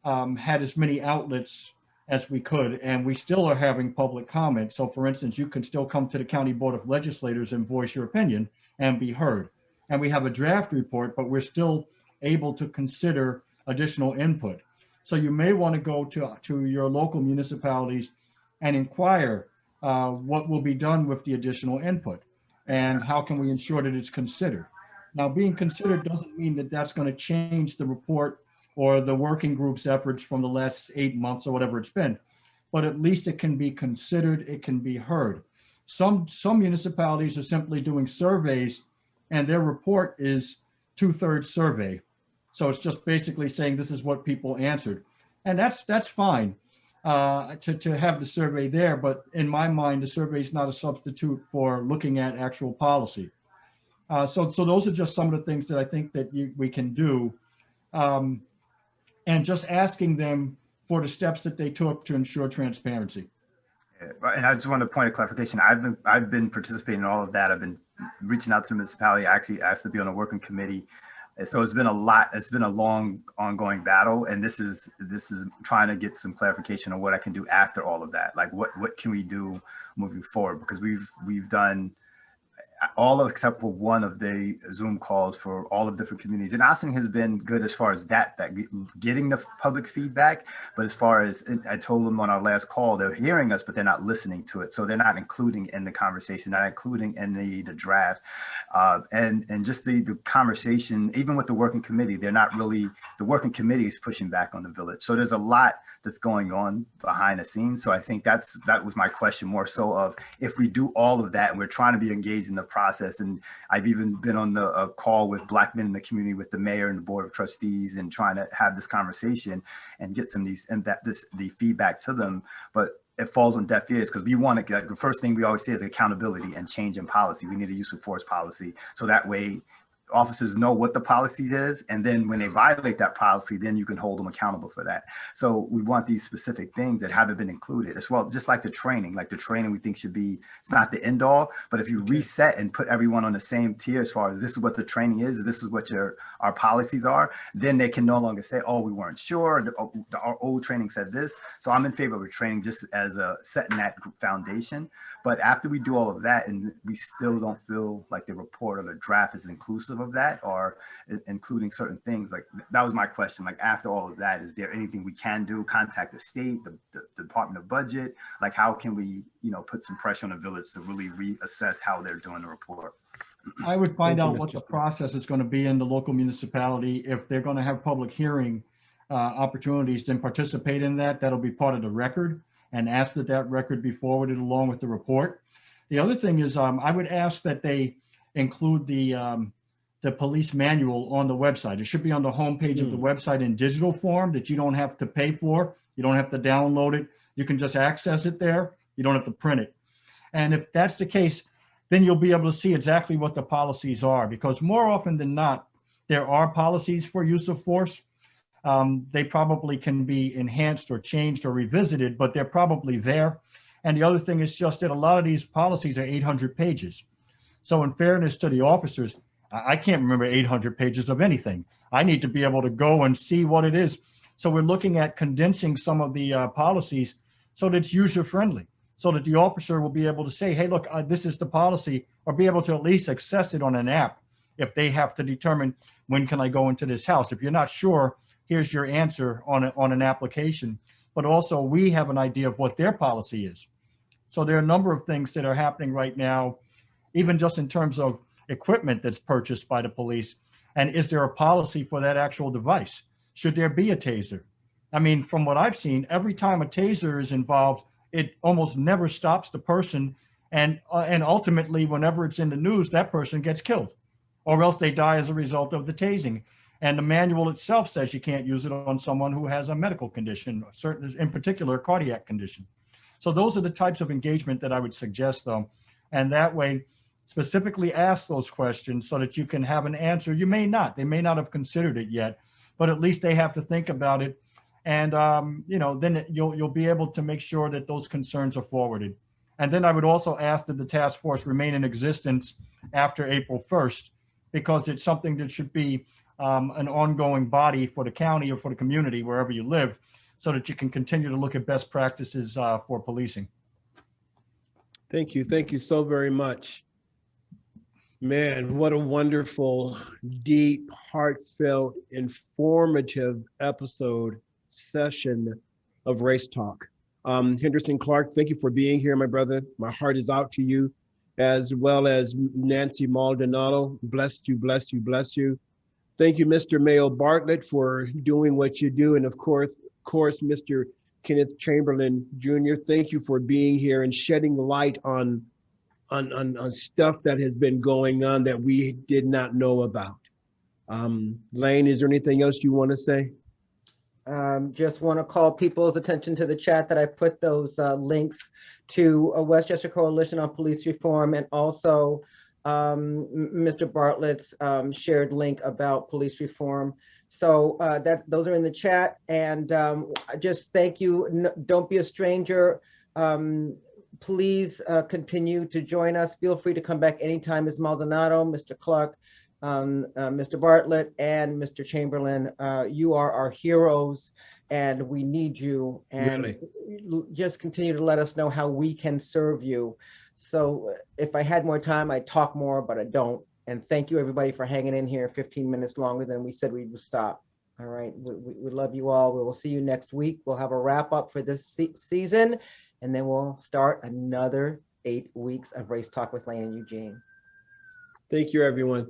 had as many outlets as we could, and we still are having public comment. So for instance, you can still come to the County Board of Legislators and voice your opinion and be heard. And we have a draft report, but we're still able to consider additional input. So you may want to go to your local municipalities and inquire what will be done with the additional input, and how can we ensure that it's considered. Now, being considered doesn't mean that that's going to change the report or the working group's efforts from the last 8 months or whatever it's been, but at least it can be considered, it can be heard. Some municipalities are simply doing surveys, and their report is 2/3 survey. So it's just basically saying this is what people answered. And that's fine to have the survey there, but in my mind, the survey is not a substitute for looking at actual policy. So those are just some of the things that I think that we can do. And just asking them for the steps that they took to ensure transparency. Yeah, and I just want to point of clarification. I've been participating in all of that. I've been reaching out to the municipality. I actually asked to be on a working committee. So it's been a lot. It's been a long, ongoing battle, and this is trying to get some clarification on what I can do after all of that. Like what can we do moving forward? Because we've done all except for one of the Zoom calls for all of different communities. And Ossining has been good as far as that getting the public feedback. But as far as, I told them on our last call, they're hearing us, but they're not listening to it. So they're not including in the conversation, not including in the draft. And just the conversation, even with the working committee, they're not really, the working committee is pushing back on the village. So there's a lot that's going on behind the scenes. So I think that was my question, more so of, if we do all of that and we're trying to be engaged in the process, and I've even been on the call with Black men in the community with the mayor and the board of trustees, and trying to have this conversation and get some of these the feedback to them, but it falls on deaf ears, because we want to, the first thing we always say is accountability and change in policy. We need a use of force policy, so that way officers know what the policy is, and then when they violate that policy, then you can hold them accountable for that. So we want these specific things that haven't been included as well, just like the training we think should be, it's not the end all, but if you reset and put everyone on the same tier as far as this is what the training is, this is what our policies are, then they can no longer say, oh, we weren't sure, our old training said this. So I'm in favor of a training just as a setting that foundation. But after we do all of that and we still don't feel like the report or the draft is inclusive of that, or including certain things, like that was my question, like after all of that, is there anything we can do? Contact the state, the Department of Budget, like how can we, put some pressure on the village to really reassess how they're doing the report? I would find out what the process is going to be in the local municipality. If they're going to have public hearing opportunities, then participate in that. That'll be part of the record, and ask that record be forwarded along with the report. The other thing is, I would ask that they include the police manual on the website. It should be on the homepage of the website in digital form that you don't have to pay for. You don't have to download it. You can just access it there. You don't have to print it. And if that's the case, then you'll be able to see exactly what the policies are, because more often than not, There are policies for use of force. They probably can be enhanced or changed or revisited, but they're probably there. And the other thing is just that a lot of these policies are 800 pages. So in fairness to the officers, I can't remember 800 pages of anything. I need to be able to go and see what it is. So we're looking at condensing some of the policies so that it's user friendly, so that the officer will be able to say, hey, look, this is the policy, or be able to at least access it on an app if they have to determine when can I go into this house. If you're not sure, here's your answer on an application. But also we have an idea of what their policy is. So there are a number of things that are happening right now, even just in terms of equipment that's purchased by the police. And is there a policy for that actual device? Should there be a taser? I mean, from what I've seen, every time a taser is involved, it almost never stops the person. And ultimately, whenever it's in the news, that person gets killed, or else they die as a result of the tasing. And the manual itself says you can't use it on someone who has a medical condition, certain, in particular, a cardiac condition. So those are the types of engagement that I would suggest, though. And that way, specifically ask those questions so that you can have an answer. They may not have considered it yet, but at least they have to think about it. And, then you'll be able to make sure that those concerns are forwarded. And then I would also ask that the task force remain in existence after April 1st, because it's something that should be an ongoing body for the county or for the community, wherever you live, so that you can continue to look at best practices for policing. Thank you. Thank you so very much. Man, what a wonderful, deep, heartfelt, informative session of Race Talk. Henderson Clark, thank you for being here, my brother. My heart is out to you, as well as Nancy Maldonado. Bless you, bless you, bless you. Thank you, Mr. Mayo Bartlett, for doing what you do. And of course, Mr. Kenneth Chamberlain, Jr., thank you for being here and shedding light on stuff that has been going on that we did not know about. Lane, is there anything else you want to say? Just want to call people's attention to the chat that I put those links to a Westchester Coalition on Police Reform, and also Mr. Bartlett's shared link about police reform. So those are in the chat, and just thank you. Don't be a stranger. Please continue to join us. Feel free to come back anytime. Ms. Maldonado, Mr. Clark, Mr. Bartlett, and Mr. Chamberlain. You are our heroes, and we need you. And really, just continue to let us know how we can serve you. So if I had more time, I'd talk more, but I don't. And thank you, everybody, for hanging in here 15 minutes longer than we said we would stop. All right, we love you all. We will see you next week. We'll have a wrap up for this season, and then we'll start another 8 weeks of Race Talk with Lane and Eugene. Thank you, everyone.